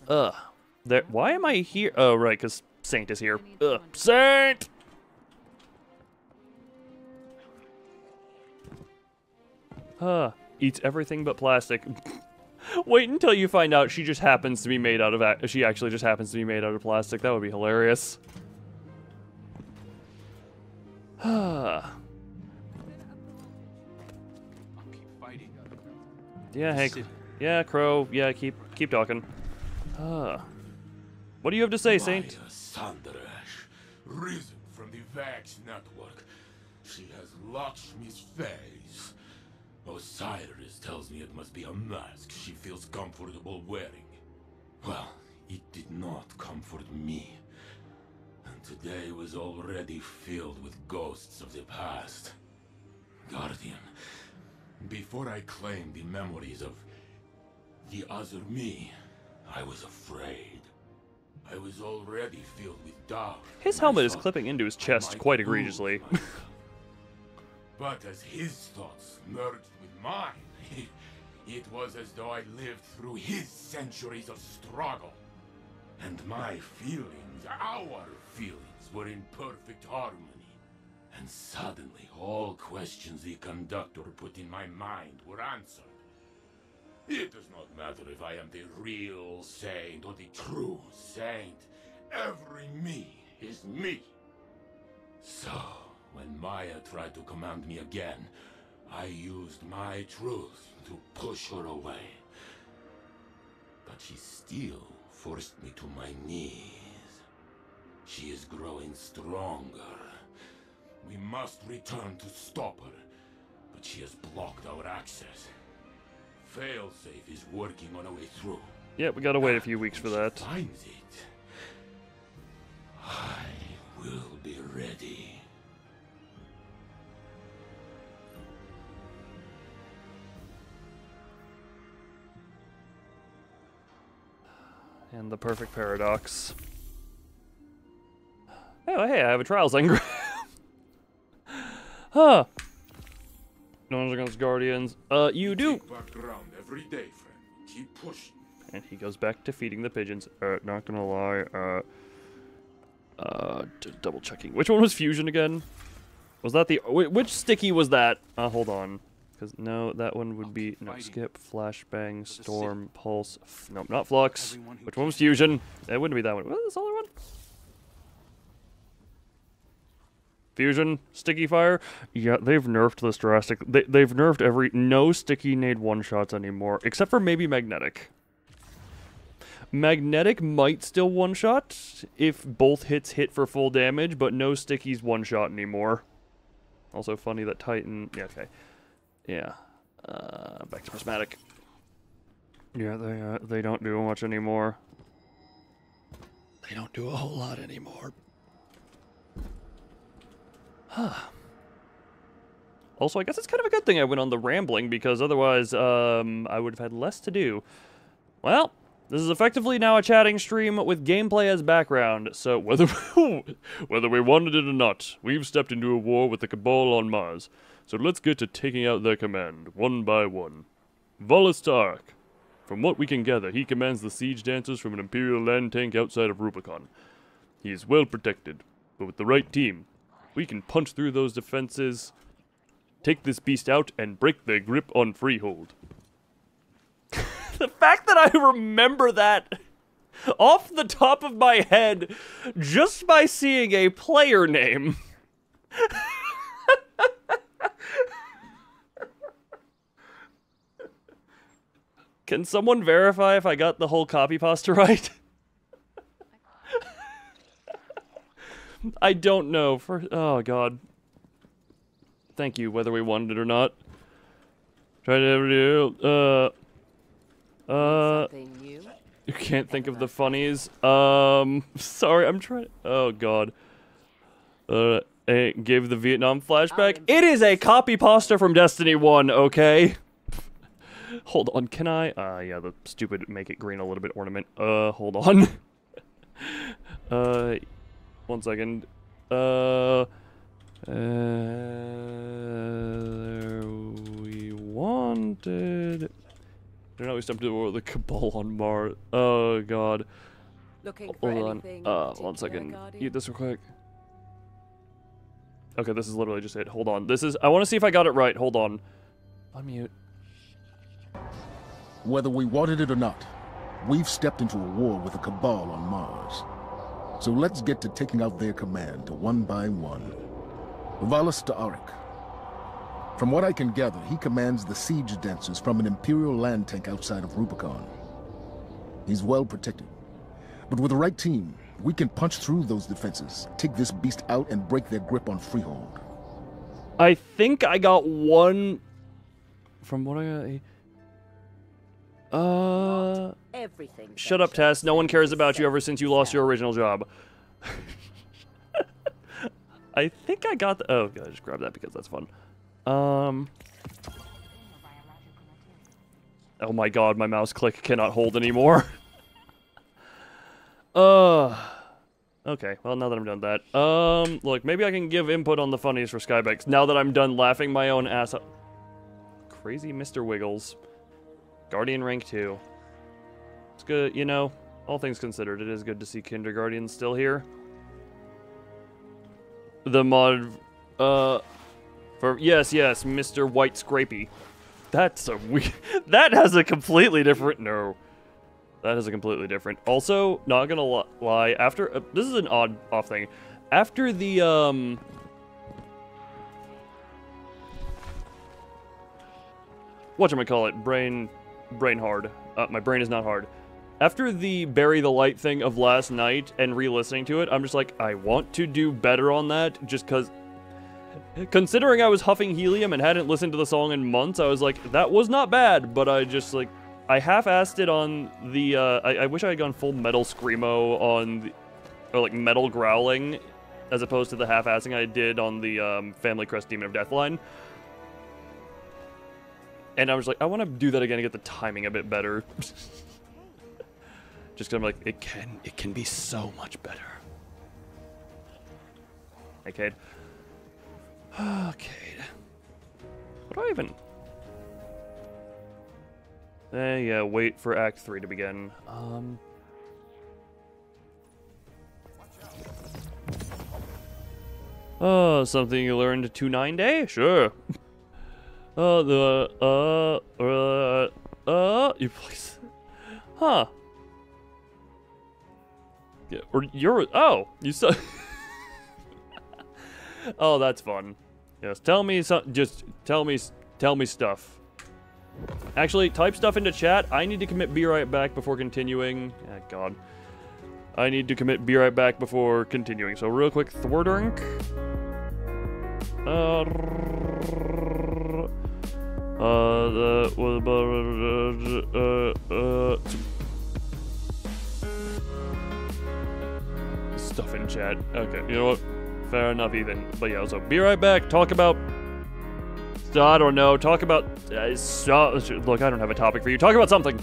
There, why am I here? Oh, right, because Saint is here. Saint! Eats everything but plastic. Wait until you find out she just happens to be made out of— she actually just happens to be made out of plastic. That would be hilarious. I'll keep fighting. Yeah, hey. Yeah, Crow. Yeah, keep talking. What do you have to say, Saint? Maya Sandrash, risen from the Vax network. She has Lakshmi's face. Osiris tells me it must be a mask she feels comfortable wearing. Well, it did not comfort me. And today was already filled with ghosts of the past. Guardian, before I claimed the memories of the other me, I was afraid. I was already filled with doubt. His helmet is clipping into his chest quite egregiously. But as his thoughts merged with mine, it was as though I lived through his centuries of struggle. And my feelings, our feelings, were in perfect harmony. And suddenly, all questions the conductor put in my mind were answered. It does not matter if I am the real saint or the true saint. Every me is me. So, when Maya tried to command me again, I used my truth to push her away. But she still forced me to my knees. She is growing stronger. We must return to stop her, but she has blocked our access. failsafe is working on a way through. Yeah, we gotta wait a few weeks for that. Finds it. I will be ready. And the perfect paradox. Oh, hey, I have a trials engram. Huh. No one's against Guardians. You do. Take back ground every day, friend. Keep pushing. And he goes back to feeding the pigeons. Not gonna lie. Double checking. Which one was Fusion again? Was that the... Which sticky was that? Hold on. Because, no, that one would be... No, skip, flashbang, storm, pulse... Nope, not flux. Which one was Fusion? It wouldn't be that one. What is this other one? Fusion, sticky fire. Yeah, they've nerfed this drastic. They've nerfed every... No sticky nade one-shots anymore. Except for maybe magnetic. Magnetic might still one-shot if both hits hit for full damage, but no stickies one-shot anymore. Also funny that Titan... Yeah, okay. Yeah. Back to prismatic. Yeah, they don't do much anymore. They don't do a whole lot anymore. Also, I guess it's kind of a good thing I went on the rambling, because otherwise, I would have had less to do. Well, this is effectively now a chatting stream with gameplay as background, so whether we wanted it or not, we've stepped into a war with the Cabal on Mars. So let's get to taking out their command, one by one. Volus Tark. From what we can gather, he commands the siege dancers from an Imperial land tank outside of Rubicon. He is well protected, but with the right team, we can punch through those defenses, take this beast out, and break their grip on Freehold. The fact that I remember that off the top of my head just by seeing a player name. Can someone verify if I got the whole copy pasta right? I don't know. Oh god. Thank you, whether we wanted it or not. Try to you can't think of the funnies. Sorry, I'm trying. Oh god. Gave the Vietnam flashback. It is a copy pasta from Destiny 1, okay? Hold on, can I? Yeah, the stupid make it green a little bit ornament. Hold on. 1 second. We wanted... I don't know, we stepped into the war with the Cabal on Mars. Oh, God. Hold on. 1 second. Eat this real quick. Okay, this is literally just it. Hold on. This is... I want to see if I got it right. Hold on. Unmute. Whether we wanted it or not, we've stepped into a war with the Cabal on Mars. So let's get to taking out their command, one by one. Valus Ta'arik. From what I can gather, he commands the siege dancers from an Imperial land tank outside of Rubicon. He's well protected. But with the right team, we can punch through those defenses, take this beast out, and break their grip on Freehold. I think I got one... From what I got... Everything. Shut up, Tess. No one cares about you ever since you lost your original job. I think I got the... Oh, God, I just grabbed that because that's fun. Oh my god, my mouse click cannot hold anymore. Okay, well, now that I'm done with that. Look, maybe I can give input on the funnies for Skybex now that I'm done laughing my own ass up. Crazy Mr. Wiggles. Guardian rank 2. It's good, you know, all things considered, it is good to see Kinderguardians still here. The mod, yes, Mr. White Scrapey. That's a weird... That has a completely different... No. That is a completely different... Also, not gonna lie, after... this is an off thing. After the, whatchamacallit? Brain hard. My brain is not hard. After the bury the light thing of last night and re-listening to it, I'm just like, I want to do better on that, just because... Considering I was huffing helium and hadn't listened to the song in months, I was like, that was not bad, but I just, like, I half-assed it on the, I wish I had gone full metal screamo on the, or, like, metal growling, as opposed to the half-assing I did on the, Family Crest Demon of Death line. And I was like, I want to do that again to get the timing a bit better. Just 'cause I'm like, it can be so much better. Hey, Cade. Oh, Cade. What do I even... yeah, wait for Act 3 to begin. Oh, something you learned 2-9 day? Sure. You please. Huh. Yeah, or you're, oh, you saw. Oh, that's fun. Yes, tell me just tell me stuff. Actually, type stuff into chat. I need to commit be right back before continuing. Oh, God. I need to commit be right back before continuing. So real quick, Thwordurk. Stuff in chat. Okay, you know what? Fair enough, Ethan. But yeah, so be right back. Talk about... I don't know. Talk about... look, I don't have a topic for you. Talk about something.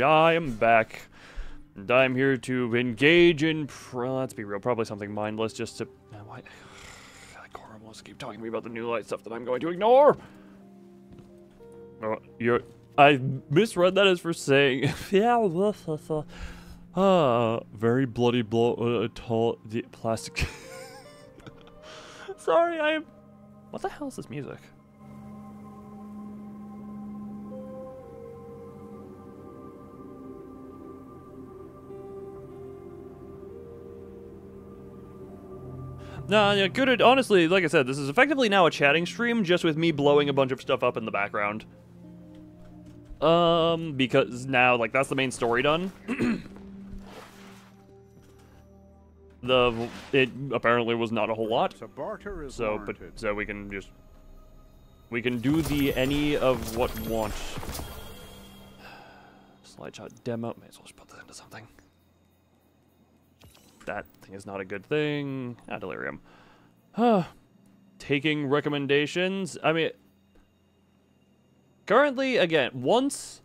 I am back, and I'm here to engage in, let's be real, probably something mindless just to, why, Corum wants to keep talking to me about the new light stuff that I'm going to ignore. Oh, I misread that as for saying, yeah, very bloody tall, plastic. Sorry, what the hell is this music? No, yeah, good. Honestly, like I said, this is effectively now a chatting stream, just with me blowing a bunch of stuff up in the background. Because now, like, that's the main story done. It apparently was not a whole lot. So barter is so we can do the any of what want. Slideshot demo. May as well just put this into something. That thing is not a good thing. Ah, delirium. Taking recommendations. I mean, currently, again, once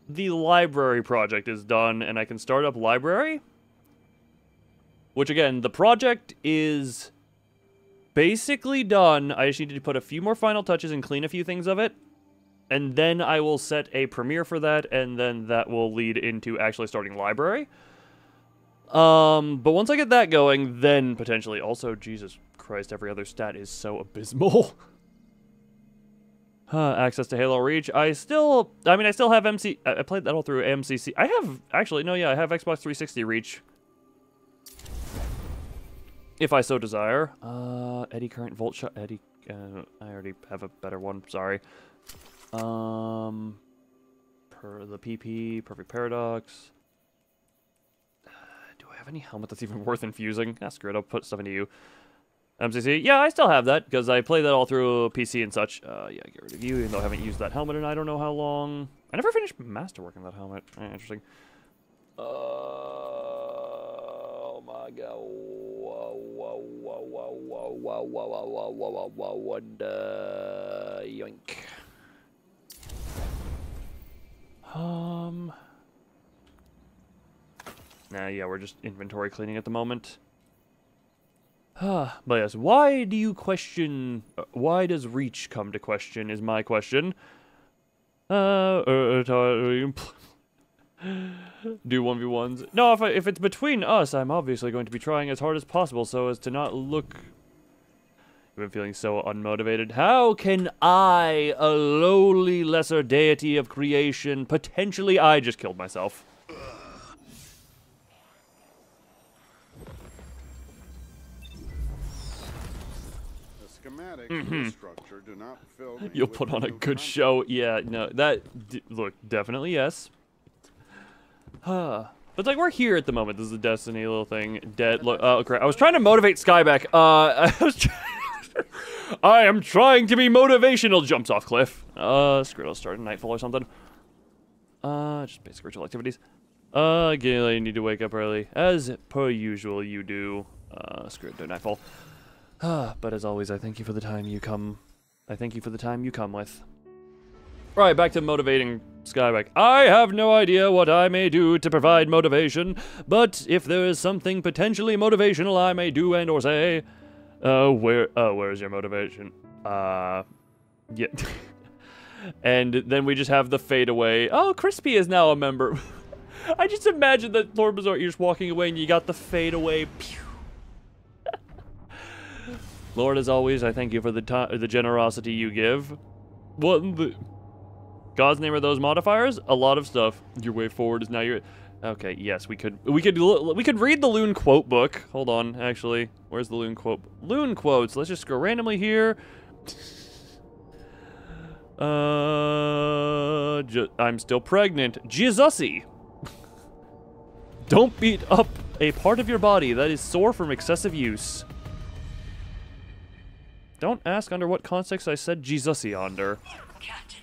the library project is done and I can start up library, which again, the project is basically done. I just need to put a few more final touches and clean a few things of it. And then I will set a premiere for that, and then that will lead into actually starting library. But once I get that going, then potentially also, Jesus Christ, every other stat is so abysmal. Access to Halo Reach. I still have MC. I played that all through MCC. I have Xbox 360 Reach. If I so desire. Eddy current volt shot. Eddy. I already have a better one. Sorry. Per the PP. Perfect Paradox. Do I have any helmet that's even worth infusing? Ah, screw it. I'll put stuff into you. MCC. Yeah, I still have that because I play that all through PC and such. Yeah, get rid of you, even though I haven't used that helmet in I don't know how long. I never finished masterwork on that helmet. Interesting. Oh my god. Yoink. Nah, yeah, we're just inventory cleaning at the moment. But yes, why do you question... why does Reach come to question, is my question. Do 1v1s. No, if it's between us, I'm obviously going to be trying as hard as possible so as to not look... I've been feeling so unmotivated. How can I, a lowly lesser deity of creation, potentially I just killed myself? Structure do not fill You'll put on a good show. Yeah, no, look, definitely yes. But like, we're here at the moment. This is a Destiny little thing. Look, oh crap! I was trying to motivate Skyback. I am trying to be motivational. Jumps off cliff. Screw it. I'll start at nightfall or something. Just basic ritual activities. Again, I need to wake up early, as per usual. You do. Screw it. Do nightfall. But as always, I thank you for the time you come. I thank you for the time you come with. Right, back to motivating Skyback. I have no idea what I may do to provide motivation, but if there is something potentially motivational I may do and or say, where's your motivation? Yeah. And then we just have the fade away. Oh, Crispy is now a member. I just imagine that Lord Bazaar, you're just walking away and you got the fade away. Pew. Lord, as always, I thank you for the generosity you give. What in the... God's name are those modifiers? A lot of stuff. Your way forward is now your... Okay, yes, we could read the Loon quote book. Hold on, actually. Where's the Loon quote? Loon quotes. Let's just go randomly here. I'm still pregnant. Jizussy. Don't beat up a part of your body that is sore from excessive use. Don't ask under what context I said Jizussy under. Captain,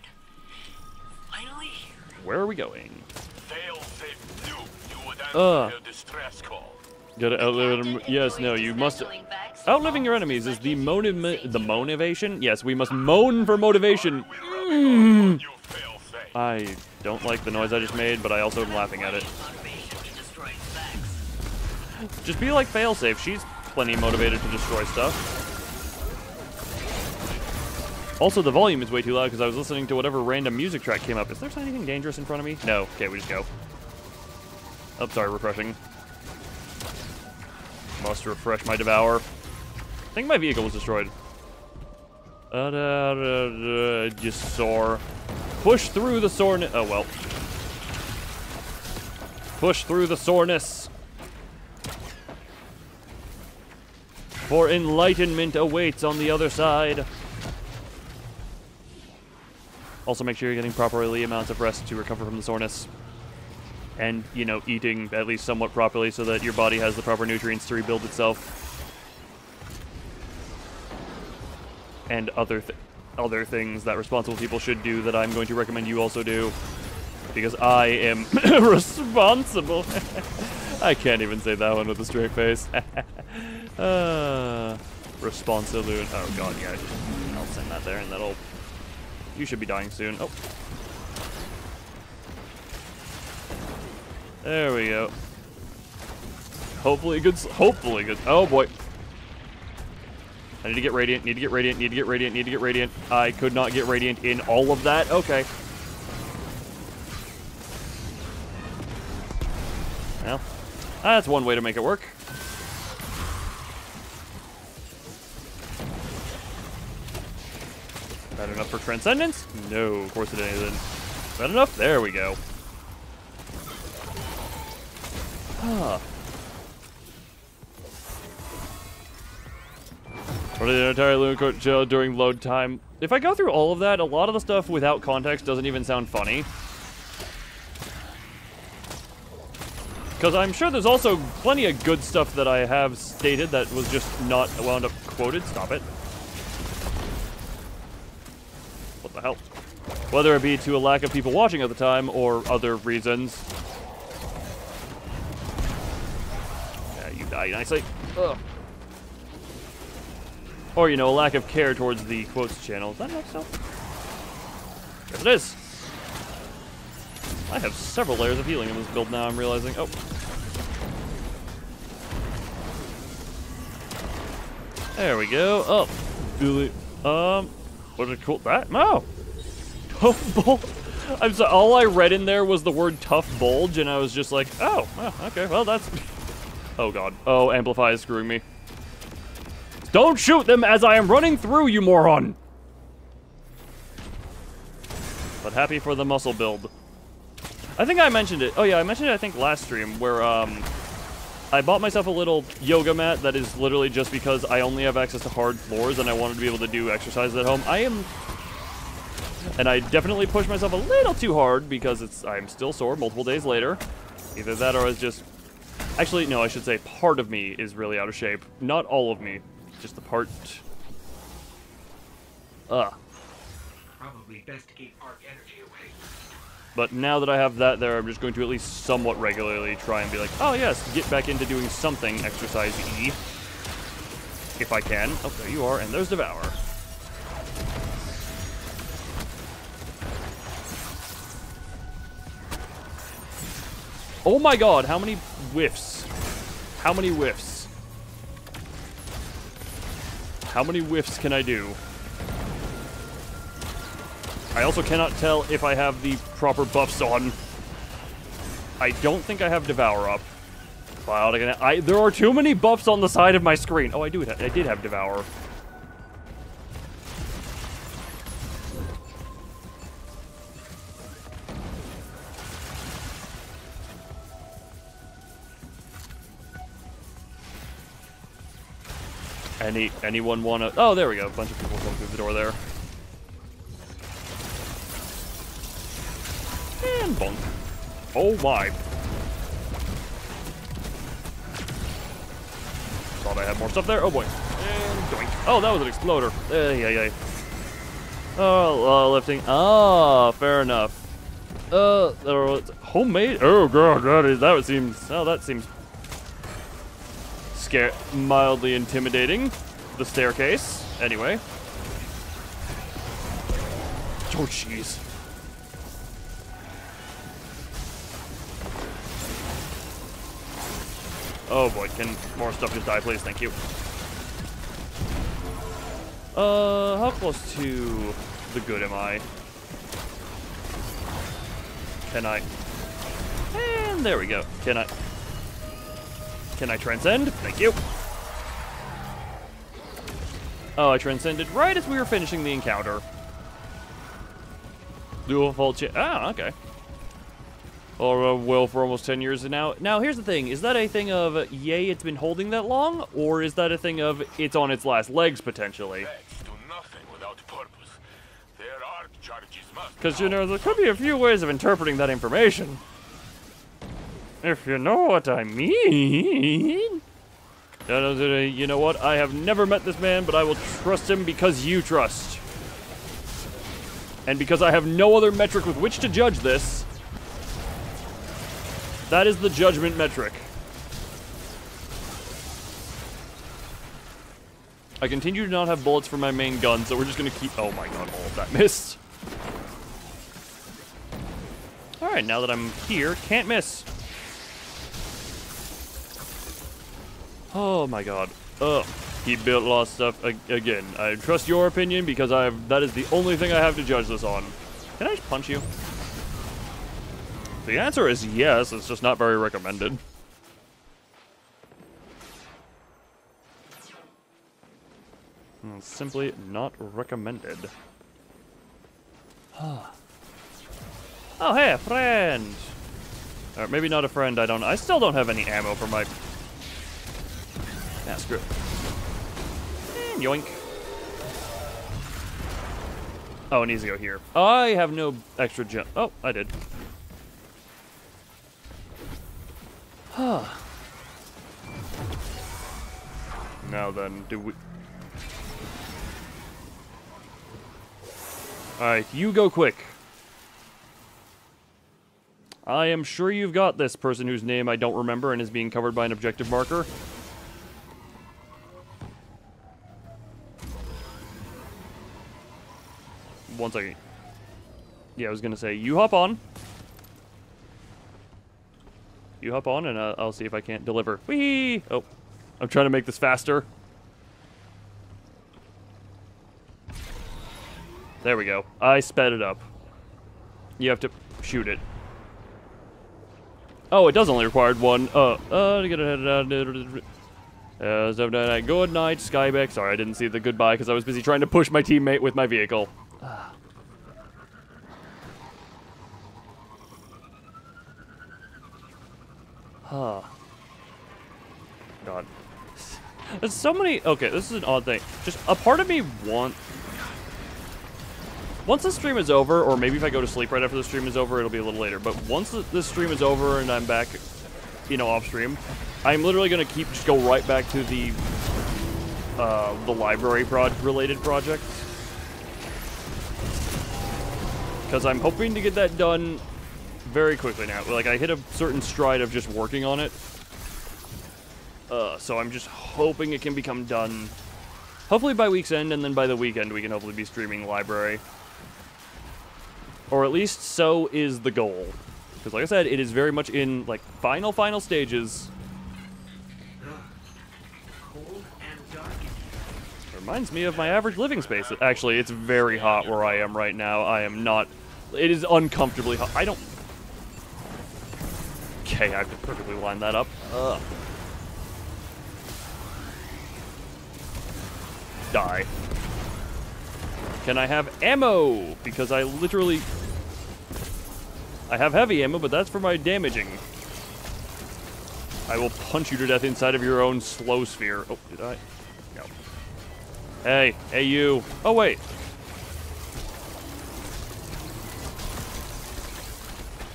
finally here. Where are we going? Fail-safe noob. You would answer your distress call. Gotta outlive them. Yes, no, you must... Outliving your enemies is the motivation? Yes, we must moan for motivation. I don't like the noise I just made, but I also am laughing at it. Just be like failsafe. She's plenty motivated to destroy stuff. Also, the volume is way too loud because I was listening to whatever random music track came up. Is there anything dangerous in front of me? No. Okay, we just go. Oh, sorry, refreshing. Must refresh my devour. I think my vehicle was destroyed. Just sore. Push through the soreness. Oh, well. Push through the soreness. For enlightenment awaits on the other side. Also, make sure you're getting properly amounts of rest to recover from the soreness. And, you know, eating at least somewhat properly so that your body has the proper nutrients to rebuild itself. And other things that responsible people should do that I'm going to recommend you also do. Because I am responsible. I can't even say that one with a straight face. Responsible. Oh god, yeah. I'll send that there and that'll... You should be dying soon. Oh. There we go. Hopefully good. Hopefully good. Oh boy. I need to get radiant. Need to get radiant. Need to get radiant. Need to get radiant. I could not get radiant in all of that. Okay. Well, that's one way to make it work. That enough for transcendence? No, of course it isn't. Is that enough? There we go. Ah. What did the entire Loon show during load time? If I go through all of that, a lot of the stuff without context doesn't even sound funny. Because I'm sure there's also plenty of good stuff that I have stated that was just not wound up quoted. Stop it. What the hell? Whether it be to a lack of people watching at the time or other reasons. Yeah, you die nicely. Ugh. Or, you know, a lack of care towards the quotes channel. Is that enough stuff? Yes, it is. I have several layers of healing in this build now, I'm realizing. Oh. There we go. Oh. Really? What did it call that? No. Tough bulge. I'm sorry. All I read in there was the word tough bulge, and I was just like, oh, okay. Well, that's... Oh, God. Oh, Amplify is screwing me. Don't shoot them as I am running through, you moron! But happy for the muscle build. I think I mentioned it. Oh, yeah, I mentioned it, I think, last stream, where, I bought myself a little yoga mat that is literally just because I only have access to hard floors and I wanted to be able to do exercises at home. And I definitely pushed myself a little too hard because I'm still sore multiple days later. Either that or I was just... Actually, no, I should say part of me is really out of shape. Not all of me. Just the part... Probably best to keep arc energy away. But now that I have that there, I'm just going to at least somewhat regularly try and be like, oh yes, get back into doing something exercise-y. If I can. Oh, there you are, and there's Devour. Oh my god, how many whiffs? How many whiffs? How many whiffs can I do? I also cannot tell if I have the proper buffs on. I don't think I have Devour up. Biotic, there are too many buffs on the side of my screen. Oh, I did have Devour. Anyone wanna... Oh, there we go. A bunch of people come through the door there. And bonk. Oh my. Thought I had more stuff there. Oh boy. And doink. Oh, that was an exploder. Yeah. Oh, lifting. Ah, fair enough. Homemade. Oh god, that seems. Oh, that seems mildly intimidating. The staircase. Anyway. Oh jeez. Oh boy, can more stuff just die, please? Thank you. How close to the good am I? Can I? And there we go. Can I transcend? Thank you. Oh, I transcended right as we were finishing the encounter. Dual fault ah, okay. Or will for almost 10 years now. Now, here's the thing. Is that a thing of, yay, it's been holding that long? Or is that a thing of, it's on its last legs, potentially? Do nothing without purpose. There are charges must. Because, you know, there could be a few ways of interpreting that information. If you know what I mean. You know what? I have never met this man, but I will trust him because you trust. And because I have no other metric with which to judge this, that is the judgment metric. I continue to not have bullets for my main gun, so we're just gonna keep... Oh my god, all of that missed. Alright, now that I'm here, can't miss. Oh my god. Keep built lost stuff again. I trust your opinion because that is the only thing I have to judge this on. Can I just punch you? The answer is yes, it's just not very recommended. It's simply not recommended. Oh, hey, a friend! Or maybe not a friend, I still don't have any ammo for my... Yeah, screw it. Yoink. Oh, it needs to go here. I have no extra jump. Oh, I did. Now then, do we... Alright, you go quick. I am sure you've got this person whose name I don't remember and is being covered by an objective marker. One second. Yeah, I was gonna say, you hop on. You hop on, and I'll see if I can't deliver. Whee! Oh, I'm trying to make this faster. There we go. I sped it up. You have to shoot it. Oh, it does only require one. Good night, Skybeck. Sorry, I didn't see the goodbye because I was busy trying to push my teammate with my vehicle. God. There's so many... Okay, this is an odd thing. Just a part of me once the stream is over, or maybe if I go to sleep right after the stream is over, it'll be a little later. But once the stream is over and I'm back, you know, off stream, I'm literally gonna just go right back to the library related project. Because I'm hoping to get that done very quickly now. Like, I hit a certain stride of just working on it. So I'm just hoping it can become done, hopefully by week's end, and then by the weekend we can hopefully be streaming library. Or at least so is the goal. Because like I said, it is very much in, like, final stages. Cold and dark. Reminds me of my average living space. Actually, it's very hot where I am right now. I am not... It is uncomfortably hot. I don't... Okay, I have to perfectly line that up. Ugh. Die. Can I have ammo? Because I literally... I have heavy ammo, but that's for my damaging. I will punch you to death inside of your own slow sphere. Oh, did I? No. Hey, you. Oh, wait.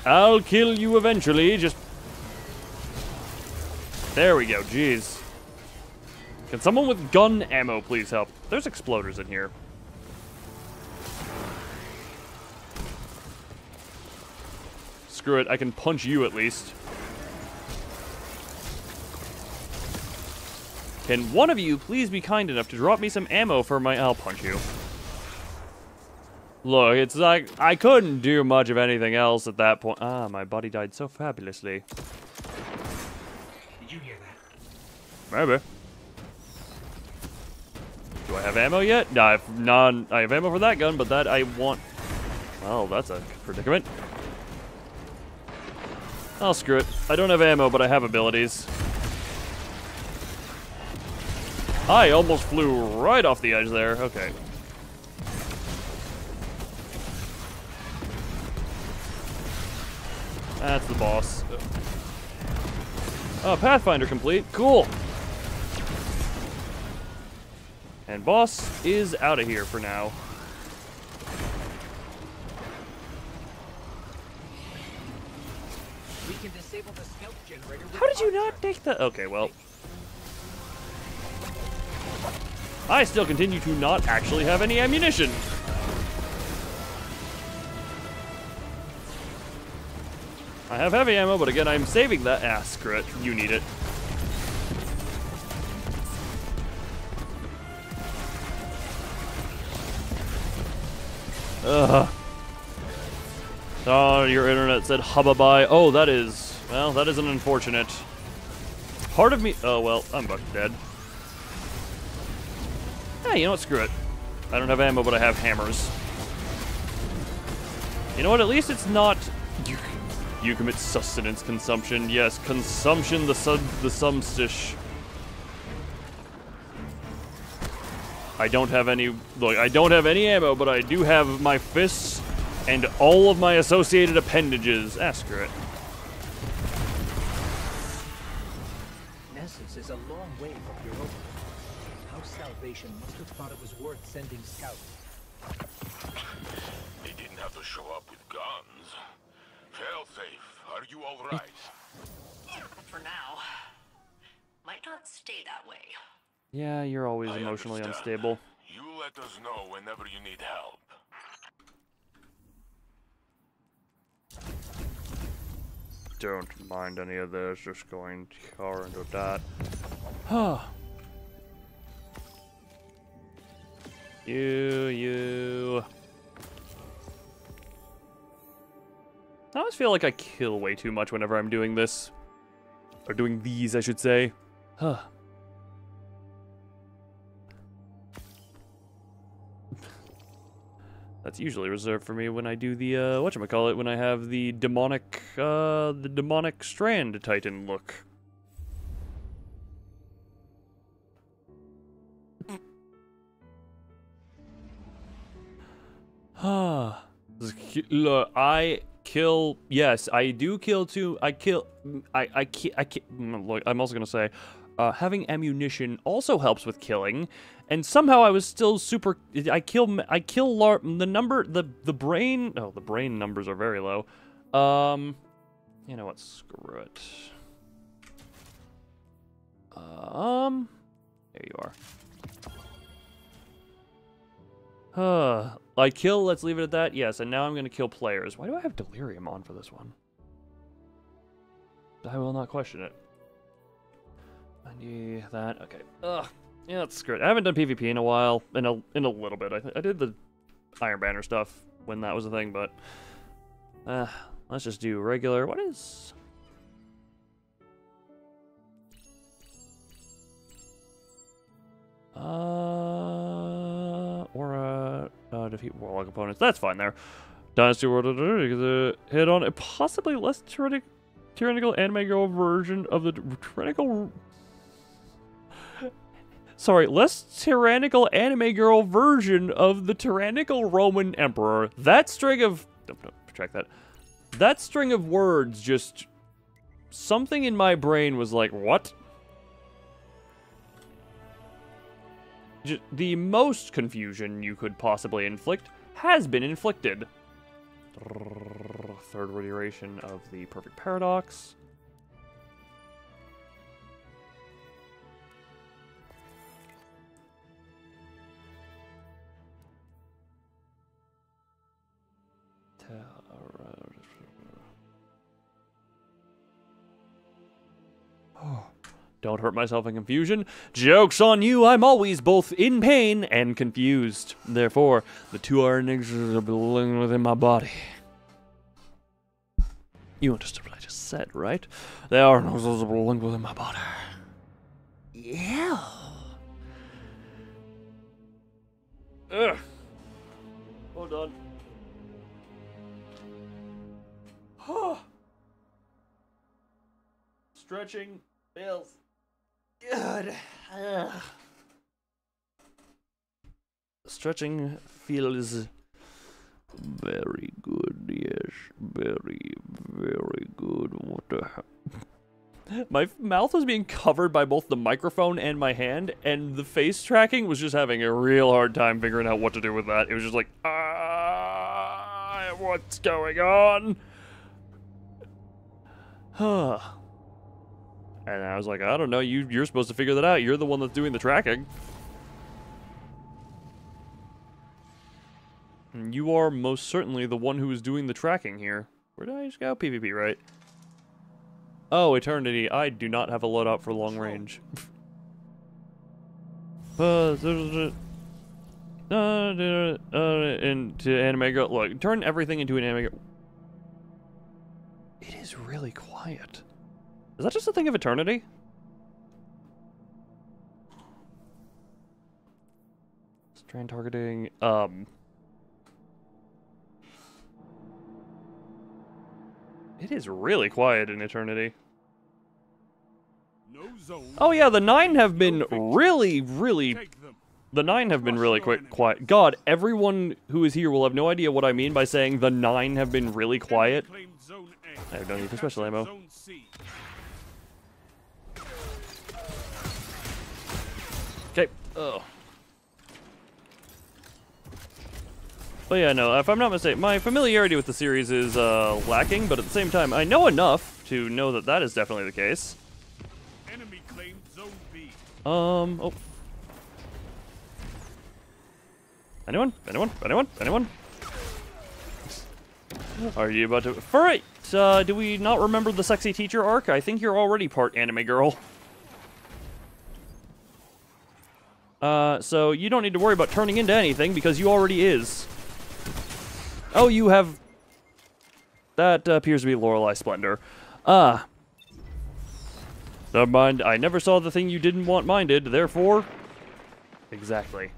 I'll kill you eventually, just... There we go, jeez. Can someone with gun ammo please help? There's exploders in here. Screw it, I can punch you at least. Can one of you please be kind enough to drop me some ammo for my... I'll punch you. Look, it's like, I couldn't do much of anything else at that point. Ah, my buddy died so fabulously. Did you hear that? Maybe. Do I have ammo yet? No, I have ammo for that gun, but that I want... Well, that's a predicament. Oh, screw it. I don't have ammo, but I have abilities. I almost flew right off the edge there. Okay. That's the boss. Oh, Pathfinder complete. Cool. And boss is out of here for now. We can disable the scout generator. How did you not take that? Okay, well. I still continue to not actually have any ammunition. I have heavy ammo, but again, I'm saving that. Ah, screw it. You need it. Ugh. Oh, your internet said hubba-bye. Oh, that is... Well, that is an unfortunate. Part of me... Oh, well, I'm about dead. Hey, you know what? Screw it. I don't have ammo, but I have hammers. You know what? At least it's not... You commit sustenance consumption. Yes, consumption, the sumstish. I don't have any... Look, I don't have any ammo, but I do have my fists and all of my associated appendages. Ah, screw it. Nessus is a long way from Europa. House Salvation must have thought it was worth sending scouts. They didn't have to show up with guns. Failsafe, are you all right? For now. Might not stay that way. Yeah, you're always I emotionally understand. unstable. You let us know whenever you need help. Don't mind any of this, just going car into that. Huh. You. I always feel like I kill way too much whenever I'm doing this. Or doing these, I should say. Huh. That's usually reserved for me when I do the, whatchamacallit, when I have the demonic strand titan look. Look, I kill, yes, I do kill too, look, I'm also gonna say, having ammunition also helps with killing, and somehow I was still super, the brain, oh, the brain numbers are very low. You know what, screw it. There you are. I kill, let's leave it at that, yes, and now I'm gonna kill players. Why do I have delirium on for this one? I will not question it. 90, that, okay. Ugh, yeah, that's great. I haven't done PvP in a while, in a little bit. I did the Iron Banner stuff when that was a thing, but let's just do regular. What is? Defeat warlock opponents. That's fine there. Dynasty World hit on a possibly less tyrannical anime girl version of the tyrannical. Sorry, less tyrannical anime girl version of the tyrannical Roman emperor. That string of... Don't retract that. That string of words just... Something in my brain was like, what? The most confusion you could possibly inflict has been inflicted. Third iteration of the perfect paradox. Don't hurt myself in confusion. Joke's on you, I'm always both in pain and confused. Therefore, the two are inextricably within my body. You understood what I just said, right? They are inextricably linked within my body. Yeah. Ugh. Hold on. Stretching feels good. Stretching feels Very good, yes. Very, very good. What the hell? My mouth was being covered by both the microphone and my hand, and the face tracking was just having a real hard time figuring out what to do with that. It was just like, what's going on? Huh. And I was like, I don't know, you're supposed to figure that out. You're the one that's doing the tracking. And you are most certainly the one who is doing the tracking here. Where did I just go? PvP, right? Oh, Eternity. I do not have a loadout for long range. Into anime girl. Look, turn everything into an anime girl. It is really quiet. Is that just a thing of Eternity? Strand targeting. It is really quiet in Eternity. Oh yeah, the 9 have been really... The 9 have been really quiet. God, everyone who is here will have no idea what I mean by saying the 9 have been really quiet. I have no need for special ammo. Okay. Oh. But yeah, no, if I'm not mistaken, my familiarity with the series is lacking, but at the same time, I know enough to know that that is definitely the case. Enemy claimed Zone B. Oh. Anyone? Are you about to... Alright, do we not remember the sexy teacher arc? I think you're already part anime girl. So you don't need to worry about turning into anything, because you already is. Oh, you have... That appears to be Lorelei Splendor. Never mind, I never saw the thing you didn't want minded, therefore... Exactly.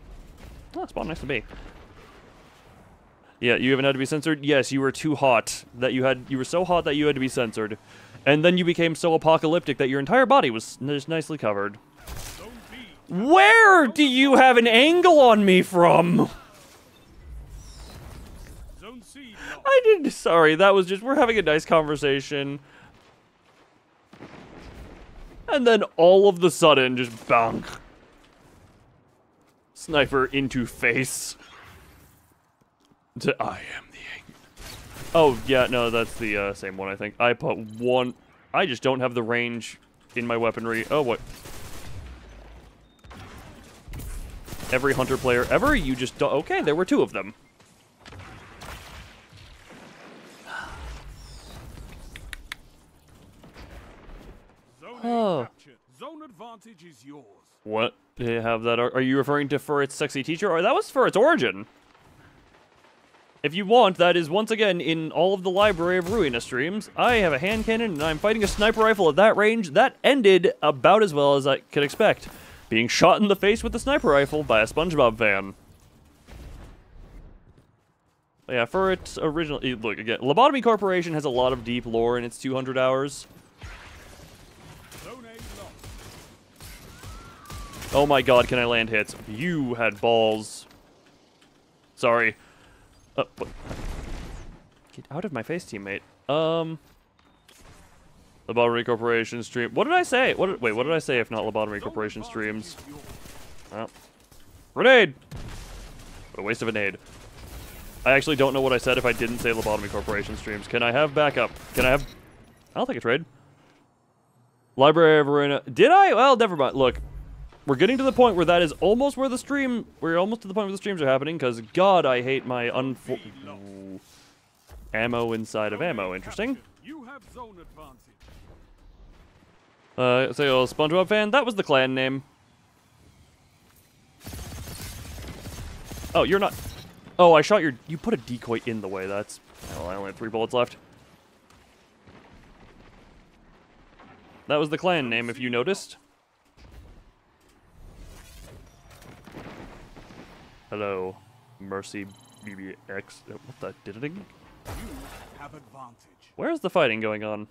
Oh, spawn nice to be. Yeah, you haven't had to be censored? Yes, you were too hot. You were so hot that you had to be censored. And then you became so apocalyptic that your entire body was just nicely covered. Where do you have an angle on me from? Sorry, that was just, we're having a nice conversation. And then all of the sudden, just bonk. Sniper into face. I am the angle. Oh, yeah, no, that's the same one, I think. I put one, I just don't have the range in my weaponry. Oh, what? Every hunter player ever? You just don't, okay, there were 2 of them. Oh. Zone advantage is yours. What? Do you have that? Are you referring to for its sexy teacher? Or that was for its origin. If you want, that is once again in all of the Library of Ruina streams. I have a hand cannon and I'm fighting a sniper rifle at that range. That ended about as well as I could expect. Being shot in the face with a sniper rifle by a SpongeBob fan. But yeah, for its original... Look, again, Lobotomy Corporation has a lot of deep lore in its 200 hours. Oh my god, can I land hits? You had balls. Sorry. What? Get out of my face, teammate. Lobotomy Corporation stream. What did I say? Wait, what did I say if not Lobotomy Corporation streams? Oh. Grenade! What a waste of a nade. I actually don't know what I said if I didn't say Lobotomy Corporation streams. Can I have backup? Can I have... I'll take a trade. Library of Ruina. Did I? Well, never mind. Look. We're getting to the point where that is almost where the stream... We're almost to the point where the streams are happening, because, God, I hate my ammo inside of ammo. Interesting. You have zone advantage. Say, oh, SpongeBob fan? That was the clan name. Oh, you're not... Oh, I shot your... You put a decoy in the way, that's... Well, I only have 3 bullets left. That was the clan name, if you noticed. Hello, Mercy BBX. What the? Did it again? You have advantage. Where's the fighting going on?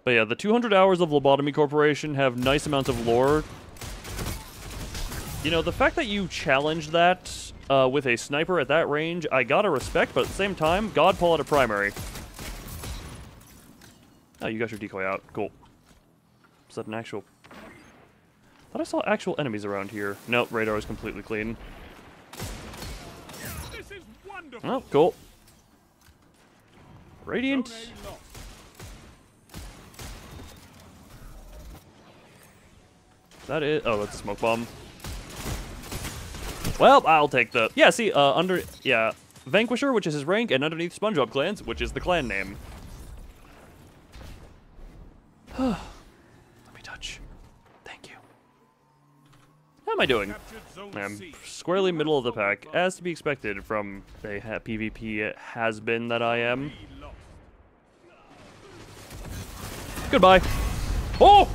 But yeah, the 200 hours of Lobotomy Corporation have nice amounts of lore. You know, the fact that you challenged that with a sniper at that range, I gotta respect, but at the same time, God pull out a primary. Oh, you got your decoy out. Cool. Is that an actual... I thought I saw actual enemies around here. Nope, radar is completely clean. This is wonderful. Oh, cool. Radiant. That is... Oh, that's a smoke bomb. Well, I'll take the... Yeah, see, Yeah, Vanquisher, which is his rank, and underneath SpongeBob Clans, which is the clan name. Let me touch. Thank you. How am I doing? I'm squarely middle of the pack, as to be expected from a PvP has-been that I am. Goodbye. Oh!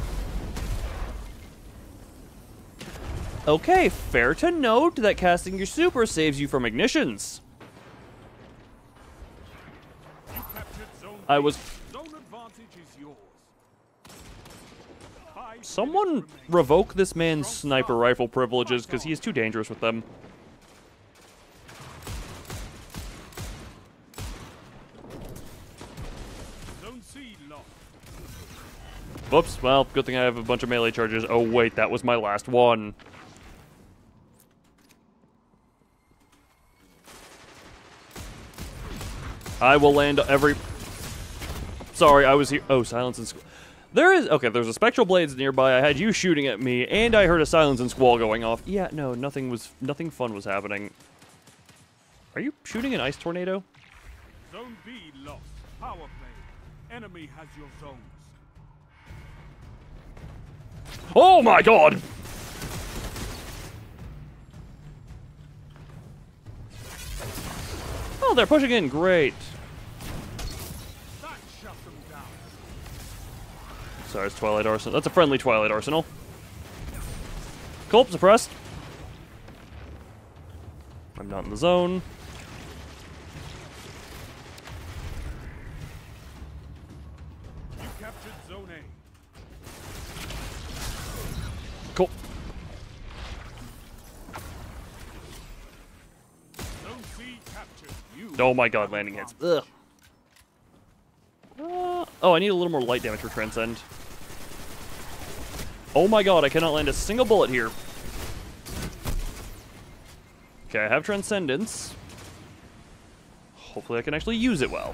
Okay, fair to note that casting your super saves you from ignitions. I was... Someone revoke this man's sniper rifle privileges, because he is too dangerous with them. Whoops, well, good thing I have a bunch of melee charges. Oh wait, that was my last one. I will land every... Sorry, I was here. Oh, silence and... There is... Okay, there's a spectral blades nearby. I had you shooting at me, and I heard a silence and squall going off. Yeah, no, nothing fun was happening. Are you shooting an ice tornado? Zone B lost. Power play. Enemy has your zones. Oh my god! Oh, they're pushing in. Great. That shut them down. Sorry, it's Twilight Arsenal. That's a friendly Twilight Arsenal. Cool, suppressed. I'm not in the zone. You captured Zone A. Cool. Zone C captured. You Oh my god, landing hits. Ugh. Oh, I need a little more light damage for Transcend. Oh my god, I cannot land a single bullet here. Okay, I have Transcendence. Hopefully I can actually use it well.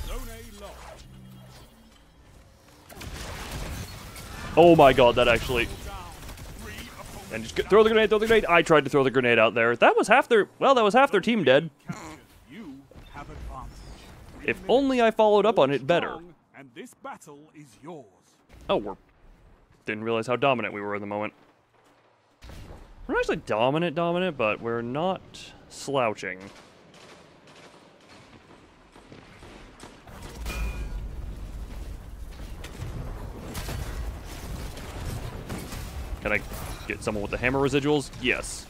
Zone A lost. Oh my god, that actually... And just throw the grenade, throw the grenade. I tried to throw the grenade out there. That was half their... Well, that was half their team dead. You have advantage. If only I followed up on it better. And this battle is yours. Oh, we're... Didn't realize how dominant we were in the moment. We're not actually dominant, but we're not slouching. Can I get someone with the hammer residuals? Yes.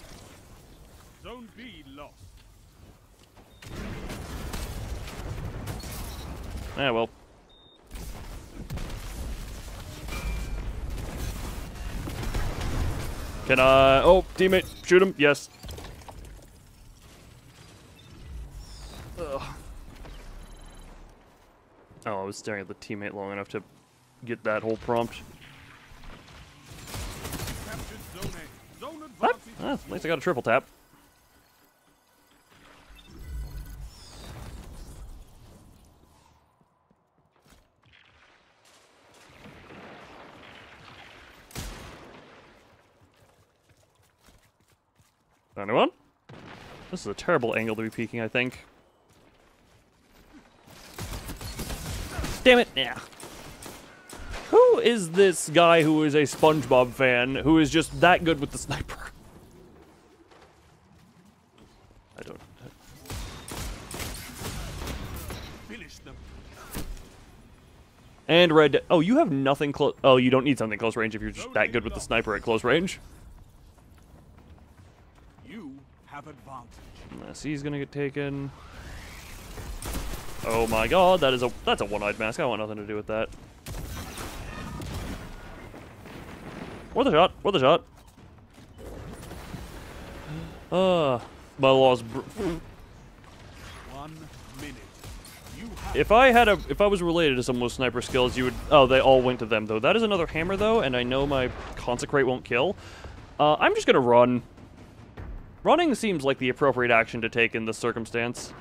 Zone B lost. Ah, well. Can I... Oh, teammate, shoot him. Yes. Ugh. Oh, I was staring at the teammate long enough to get that whole prompt. What? Ah, at least I got a triple tap. Anyone? This is a terrible angle to be peeking, I think. Damn it! Yeah. Who is this guy who is a SpongeBob fan who is just that good with the sniper? I don't... Finish them. And red... Oh, you have nothing close... Oh, you don't need something close range if you're just that good with the sniper at close range. You have advantage. Unless he's gonna get taken. Oh my god, that's a one-eyed mask. I want nothing to do with that. Worth a shot. Worth a shot. My loss. 1 minute. If I was related to someone with sniper skills, you would. Oh, they all went to them though. That is another hammer though, and I know my consecrate won't kill. I'm just gonna run. Running seems like the appropriate action to take in this circumstance.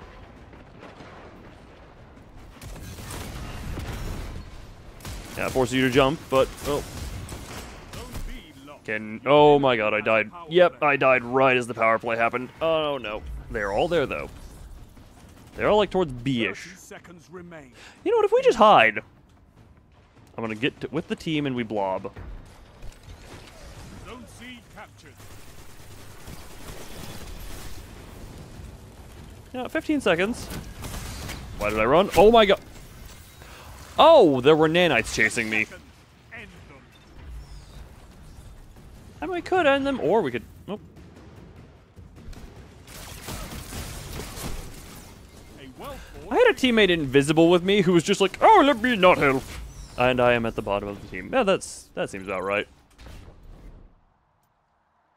Yeah, it forces you to jump, but oh. Oh my god, I died. Yep, I died right as the power play happened. Oh no. They're all there though. They're all like towards B-ish. You know what, if we just hide. I'm gonna get with the team and we blob. Zone C captured. Yeah, 15 seconds. Why did I run? Oh my god. Oh, there were nanites chasing me. I mean, we could end them, or we could... Nope. I had a teammate invisible with me who was just like, oh, let me not help. And I am at the bottom of the team. Yeah, that seems about right.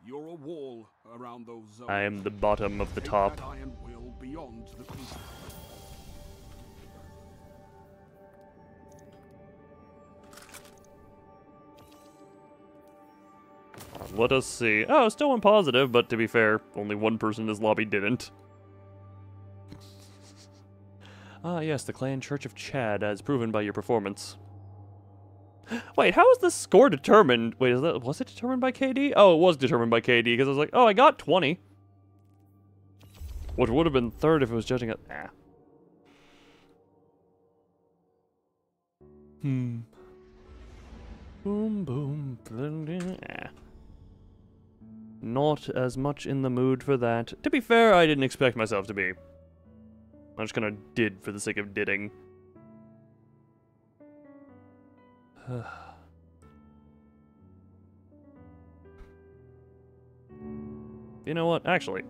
You're a wall around those zones. I am the bottom of the top. Take that iron will beyond the crucible. Let us see. Oh, still one positive, but to be fair, only one person in this lobby didn't. Ah, yes, the Clan Church of Chad, as proven by your performance. Wait, how is this score determined? Wait, was it determined by KD? Oh, it was determined by KD, because I was like, oh, I got 20. Which would have been third if it was judging it. Ah. Boom, boom, ah. Not as much in the mood for that. To be fair, I didn't expect myself to be. I just kind of did for the sake of didding. You know what? Actually.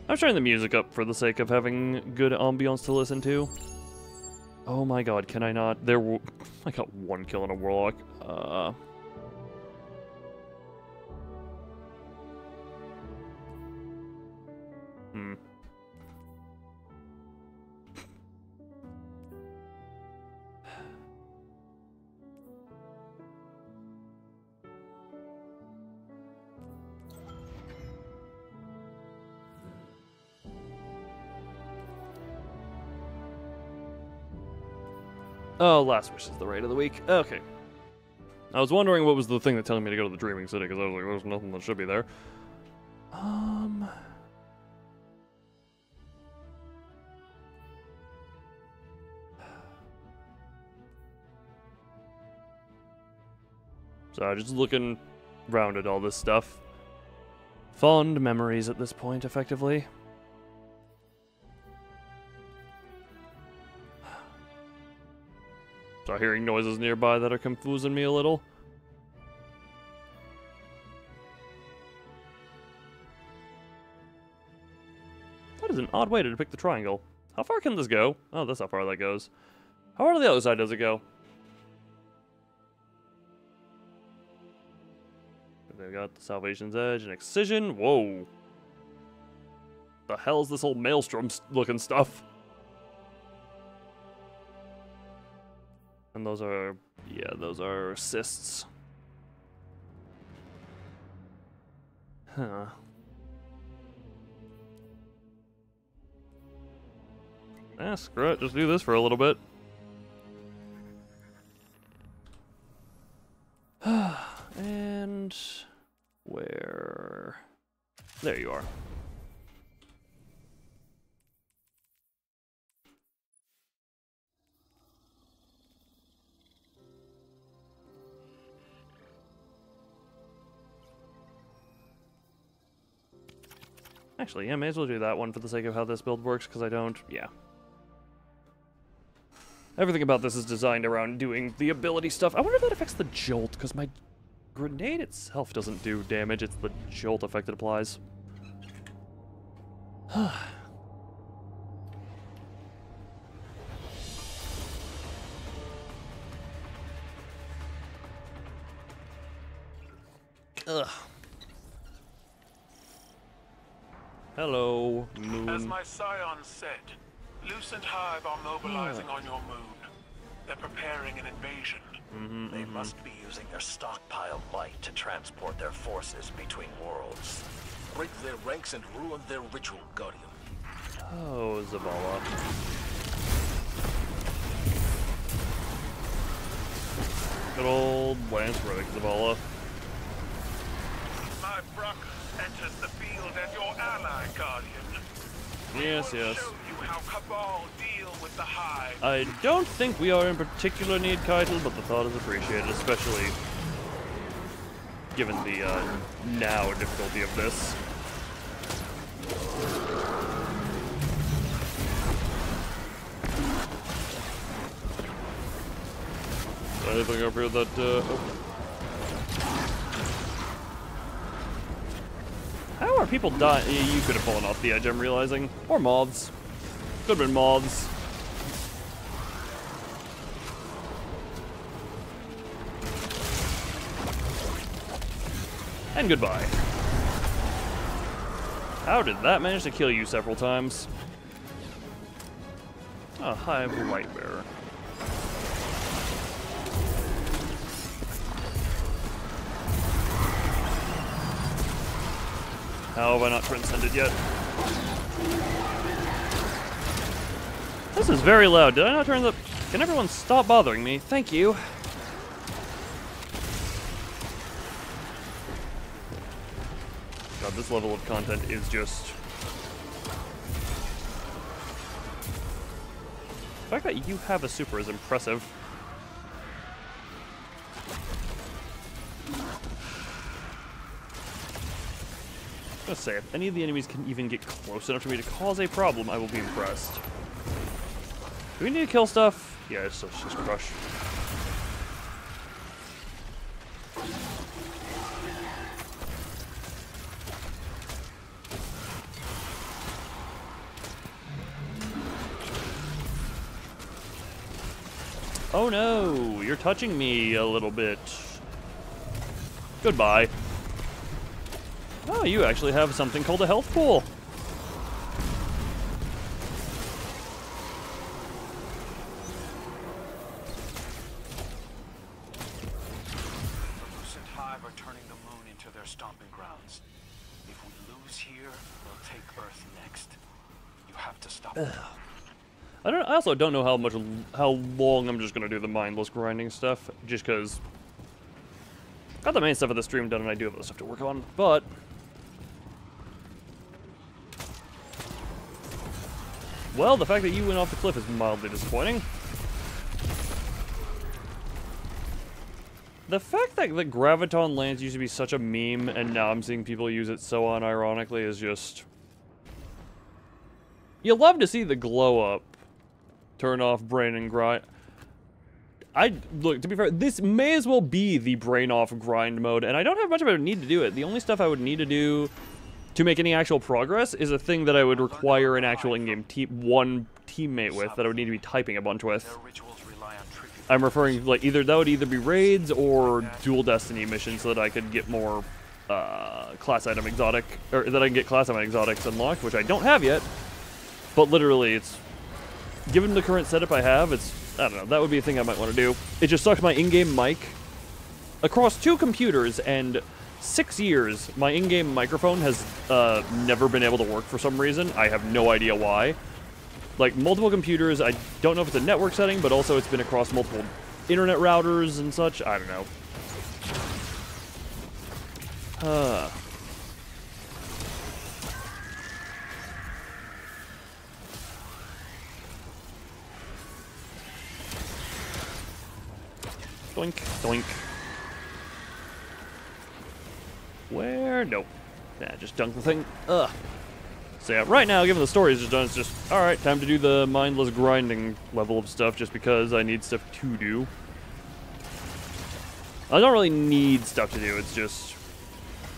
I'm turning the music up for the sake of having good ambiance to listen to. Oh my god, can I not? I got one kill in a warlock. Oh, Last Wish is the raid of the week. Okay. I was wondering what was the thing that telling me to go to the Dreaming City, because I was like, there's nothing that should be there. So just looking around at all this stuff. Fond memories at this point, effectively. Start hearing noises nearby that are confusing me a little. That is an odd way to depict the triangle. How far can this go? Oh, that's how far that goes. How far to the other side does it go? They've got the Salvation's Edge and Excision. Whoa. The hell's this whole Maelstrom looking stuff? And those are, yeah, those are assists. Huh. Ah, screw it, just do this for a little bit. And where? There you are. Actually, yeah, may as well do that one for the sake of how this build works, because I don't, yeah. Everything about this is designed around doing the ability stuff. I wonder if that affects the jolt, because my grenade itself doesn't do damage, it's the jolt effect it applies. Ugh. Hello, moon. As my scion said, Luce and Hive are mobilizing on your moon. They're preparing an invasion. They must be using their stockpile might to transport their forces between worlds. Break their ranks and ruin their ritual, Guardian. Oh, Zavala. Good old Lance Reddick, Zavala. My Bruck enters the field as your ally, Guardian. Yes, yes. Show you how Cabal deal with the Hive. I don't think we are in particular need Keitel, but the thought is appreciated, especially given the now difficulty of this. Anything up here that, How are people dying? You could have fallen off the edge, I'm realizing. Or moths. Could have been moths. And goodbye. How did that manage to kill you several times? Oh, Hive Lightbearer. How have I not transcended yet? This is very loud. Did I not turn the... Can everyone stop bothering me? Thank you. God, this level of content is just... The fact that you have a super is impressive. I was gonna say, if any of the enemies can even get close enough to me to cause a problem, I will be impressed. Do we need to kill stuff? Yeah, it's just crush. Oh no, you're touching me a little bit. Goodbye. Oh, you actually have something called a health pool. Luce and Hive are turning the moon into their stomping grounds. If we lose here, they'll take Earth next. You have to stop them. I also don't know how long I'm just gonna do the mindless grinding stuff, just because got the main stuff of the stream done and I do have other stuff to work on, but well, the fact that you went off the cliff is mildly disappointing. The fact that the Graviton Lance used to be such a meme and now I'm seeing people use it so unironically is just... You love to see the glow up. Turn off brain and grind. Look, to be fair, this may as well be the brain off grind mode, and I don't have much of a need to do it. The only stuff I would need to do to make any actual progress is a thing that I would require an actual in-game one teammate with that I would need to be typing a bunch with. I'm referring, like, that would either be raids or dual destiny missions so that I could get more class item exotic, or that I can get class item exotics unlocked, which I don't have yet. But literally, it's, given the current setup I have, it's, I don't know, that would be a thing I might want to do. It just sucks my in-game mic across 2 computers and 6 years, my in-game microphone has never been able to work for some reason. I have no idea why. Like, multiple computers, I don't know if it's a network setting, but also it's been across multiple internet routers and such. I don't know. Doink, doink. Where? Nope. Nah, just dunk the thing. Ugh. So yeah, right now, given the story is just done, it's just, alright, time to do the mindless grinding level of stuff just because I need stuff to do. I don't really need stuff to do, it's just...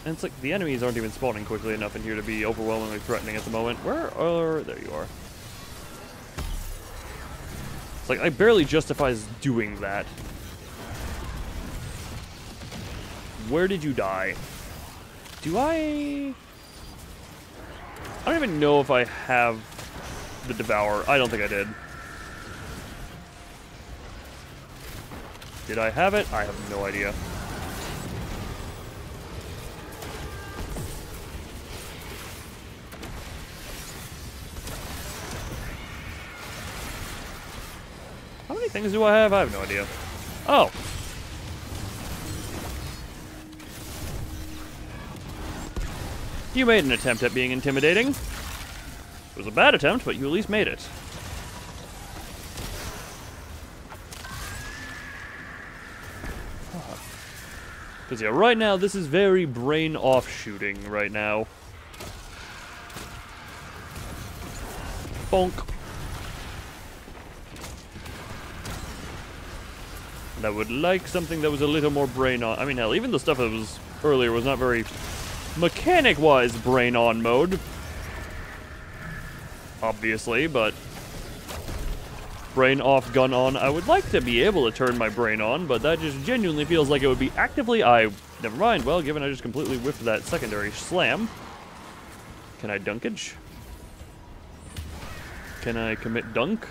And it's like, the enemies aren't even spawning quickly enough in here to be overwhelmingly threatening at the moment. Where are... There you are. It's like, I barely justifies doing that. Where did you die? Do I don't even know if I have the Devour. I don't think I did. Did I have it? I have no idea. How many things do I have? I have no idea. Oh. You made an attempt at being intimidating. It was a bad attempt, but you at least made it. Because, yeah, right now, this is very brain-off shooting right now. Bonk. And I would like something that was a little more brain-on. I mean, hell, even the stuff that was earlier was not very mechanic-wise brain-on mode. Obviously, but brain off, gun on. I would like to be able to turn my brain on, but that just genuinely feels like it would be actively... Never mind. Well, given I just completely whiffed that secondary slam. Can I dunkage? Can I commit dunk?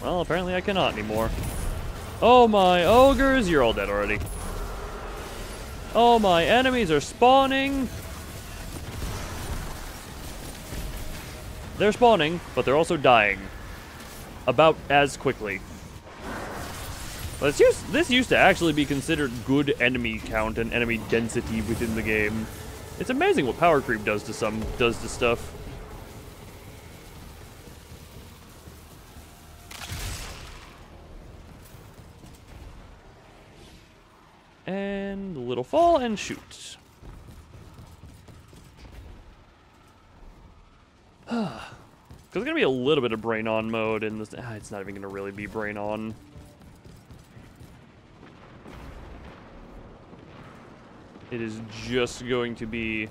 Well, apparently I cannot anymore. Oh my ogres, you're all dead already. Oh, my enemies are spawning. They're spawning, but they're also dying. About as quickly. But this used to actually be considered good enemy count and enemy density within the game. It's amazing what power creep does to stuff. And a little fall and shoot. Because there's gonna be a little bit of brain on mode in this. It's not even gonna really be brain on. It is just going to be.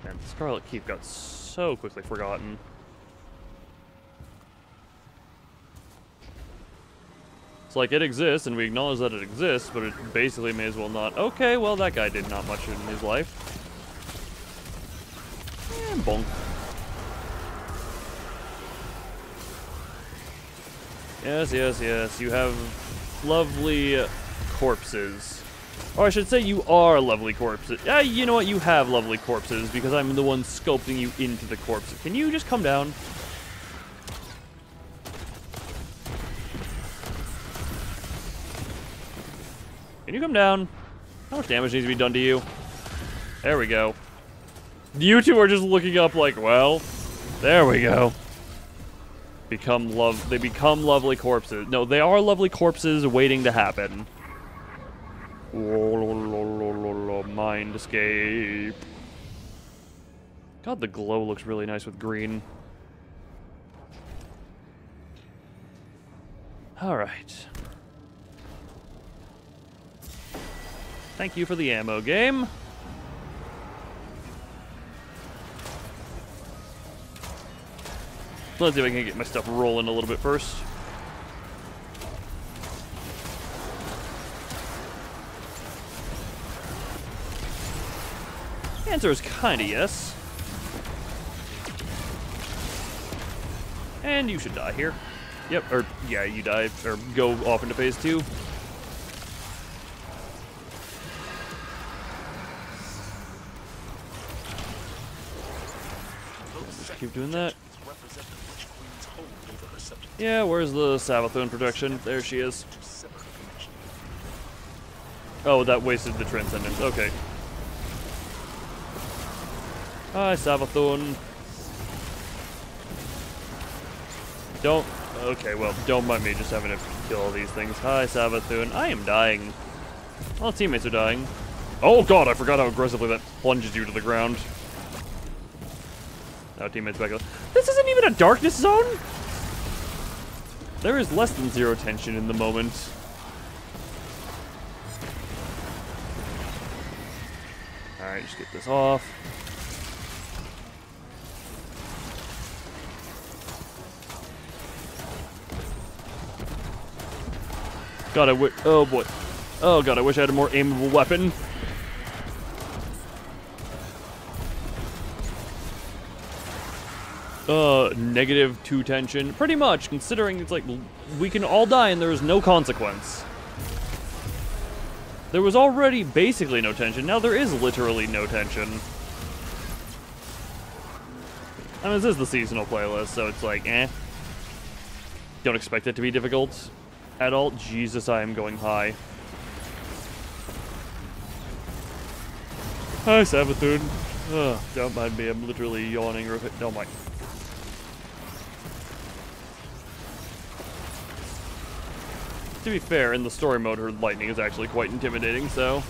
Man, Scarlet Keep got so quickly forgotten. It's like it exists, and we acknowledge that it exists, but it basically may as well not. Okay, well, that guy did not much in his life. And bonk. Yes, yes, yes. You have lovely corpses. Or I should say you are lovely corpses. You know what? You have lovely corpses because I'm the one sculpting you into the corpse. Can you just come down? Can you come down? How much damage needs to be done to you? There we go. You two are just looking up like, well, there we go. They become lovely corpses. No, they are lovely corpses waiting to happen. Mind escape. God, the glow looks really nice with green. Alright. Thank you for the ammo, game. Let's see if I can get my stuff rolling a little bit first. The answer is kinda yes. And you should die here. Yep, or yeah, you die, or go off into phase 2. Just keep doing that. Yeah, where's the Savathun protection? There she is. Oh, that wasted the Transcendence. Okay. Hi, Savathun. Don't... Okay, well, don't mind me just having to kill all these things. Hi, Savathun. I am dying. All teammates are dying. Oh god, I forgot how aggressively that plunges you to the ground. Now teammates back up. This isn't even a darkness zone? There is less than 0 tension in the moment. Alright, just get this off. God, oh boy. Oh god, I wish I had a more aimable weapon. -2 tension. Pretty much, considering it's like, we can all die and there is no consequence. There was already basically no tension, now there is literally no tension. I mean, this is the seasonal playlist, so it's like, eh. Don't expect it to be difficult at all. Jesus, I am going high. Hi, Sabathun. Ugh, don't mind me, I'm literally yawning. Oh my. To be fair, in the story mode, her lightning is actually quite intimidating, so...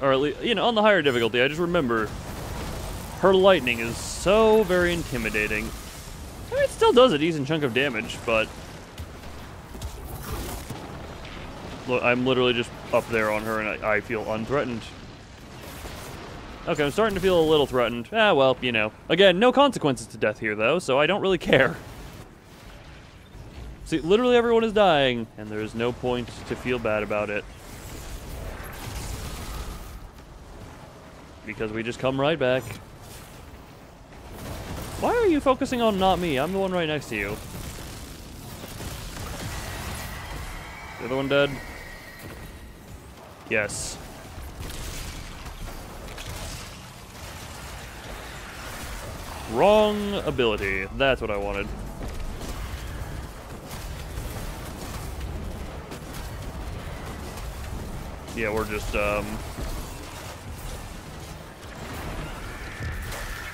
Or at least, you know, on the higher difficulty, I just remember her lightning is so very intimidating. I mean, it still does a decent chunk of damage, but... Look, I'm literally just up there on her, and I feel unthreatened. Okay, I'm starting to feel a little threatened. Ah, well, you know. Again, no consequences to death here, though, so I don't really care. See, literally everyone is dying, and there is no point to feel bad about it. Because we just come right back. Why are you focusing on not me? I'm the one right next to you. The other one dead? Yes. Wrong ability. That's what I wanted. Yeah, we're just,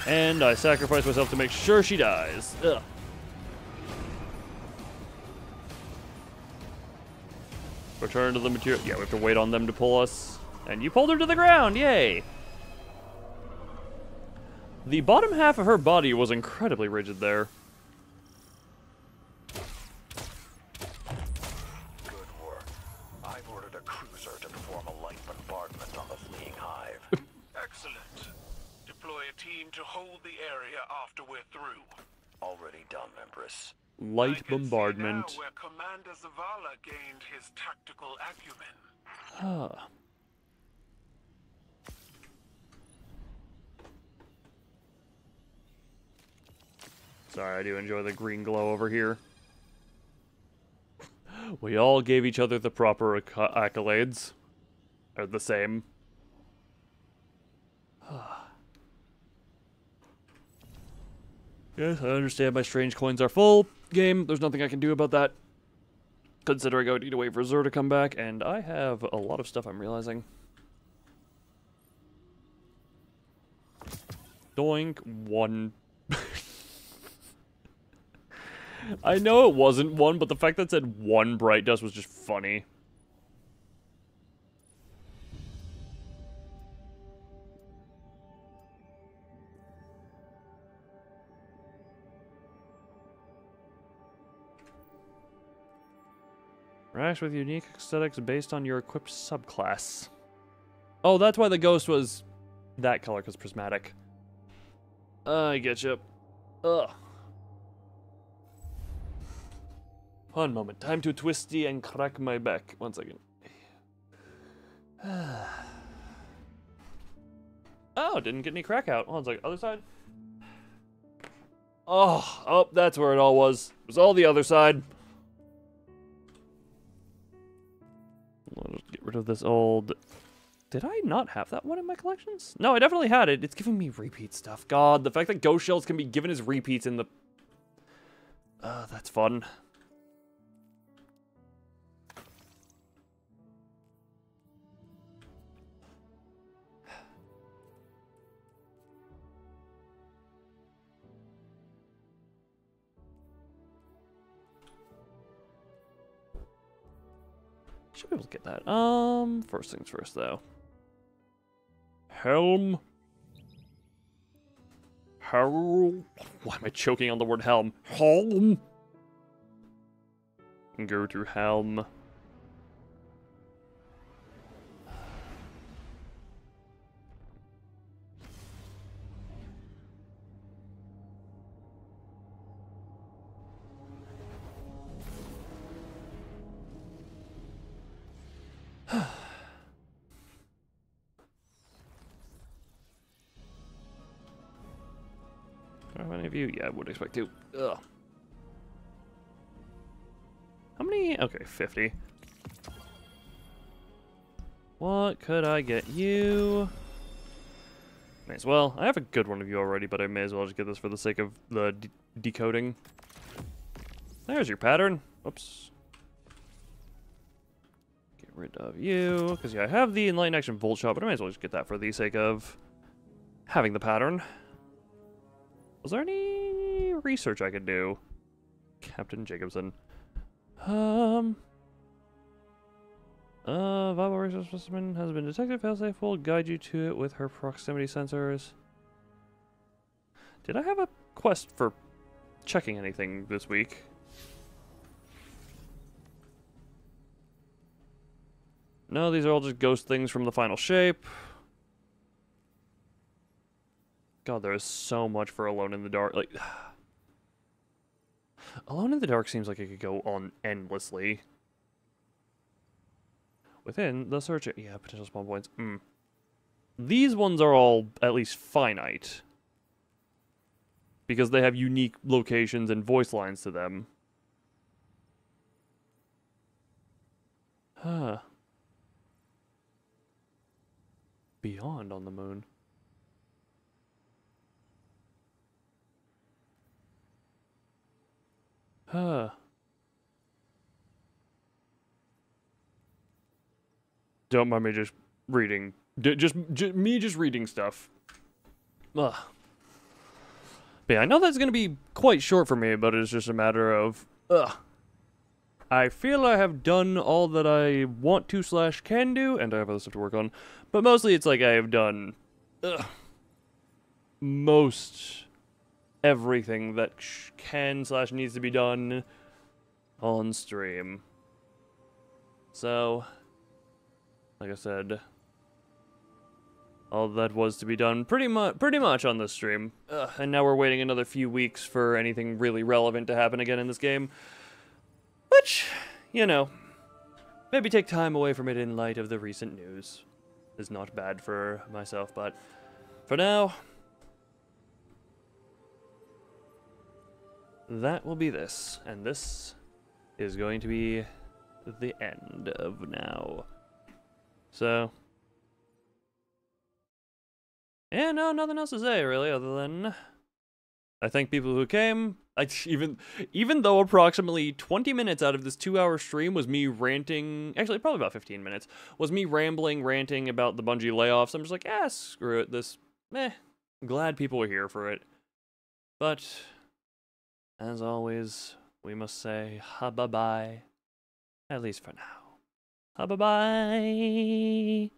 And I sacrifice myself to make sure she dies. Ugh. Return to the material. Yeah, we have to wait on them to pull us. And you pulled her to the ground. Yay. The bottom half of her body was incredibly rigid there. Good work. I've ordered a cruiser to perform a light bombardment on the fleeing hive. Excellent. Deploy a team to hold the area after we're through. Already done, Empress. Light bombardment. See now where Commander Zavala gained his tactical acumen. Huh. Sorry, I do enjoy the green glow over here. We all gave each other the proper accolades. Or the same. Yes, I understand my strange coins are full. Game, there's nothing I can do about that. Considering I would need to wait for Zer to come back, and I have a lot of stuff I'm realizing. Doink, one. I know it wasn't one, but the fact that it said one bright dust was just funny. Reacts with unique aesthetics based on your equipped subclass. Oh, that's why the ghost was that color, because prismatic. I getcha. Ugh. One moment. Time to twisty and crack my back. 1 second. Oh, didn't get any crack out. Hold on a second. Other side? Oh, that's where it all was. It was all the other side. Let's get rid of this old... Did I not have that one in my collections? No, I definitely had it. It's giving me repeat stuff. God, the fact that ghost shells can be given as repeats in the... that's fun. Should be able to get that. First things first, though. Helm. Helm. Why am I choking on the word helm? Helm. Go to helm. How many of you? Yeah, I would expect to. Ugh. How many? Okay, 50. What could I get you? May as well. I have a good one of you already, but I may as well just get this for the sake of the decoding. There's your pattern. Oops. Get rid of you, because yeah, I have the Enlightened Action Volt Shot, but I may as well just get that for the sake of having the pattern. Was there any research I could do? Captain Jacobson. Viable resource specimen has been detected. Failsafe will guide you to it with her proximity sensors. Did I have a quest for checking anything this week? No, these are all just ghost things from the final shape. God, there is so much for Alone in the Dark. Like, Alone in the Dark seems like it could go on endlessly. Within the search, yeah, potential spawn points. These ones are all at least finite. Because they have unique locations and voice lines to them. Huh. Beyond on the moon. Huh. Don't mind me just reading. Just me just reading stuff. Ugh. But yeah, I know that's going to be quite short for me, but it's just a matter of... I feel I have done all that I want to / can do, and I have other stuff to work on. But mostly it's like I have done... most everything that can / needs to be done on stream. So... like I said, all that was to be done pretty much on this stream. And now we're waiting another few weeks for anything really relevant to happen again in this game. Which, you know, maybe take time away from it in light of the recent news. Is not bad for myself, but for now, that will be this. And this is going to be the end of now. So, yeah, no, nothing else to say, really, other than I thank people who came. Even though approximately 20 minutes out of this 2-hour stream was me ranting, actually, probably about 15 minutes, was me ranting about the Bungie layoffs. I'm just like, screw it, I'm glad people were here for it. But, as always, we must say, bye-bye, at least for now. Bye-bye.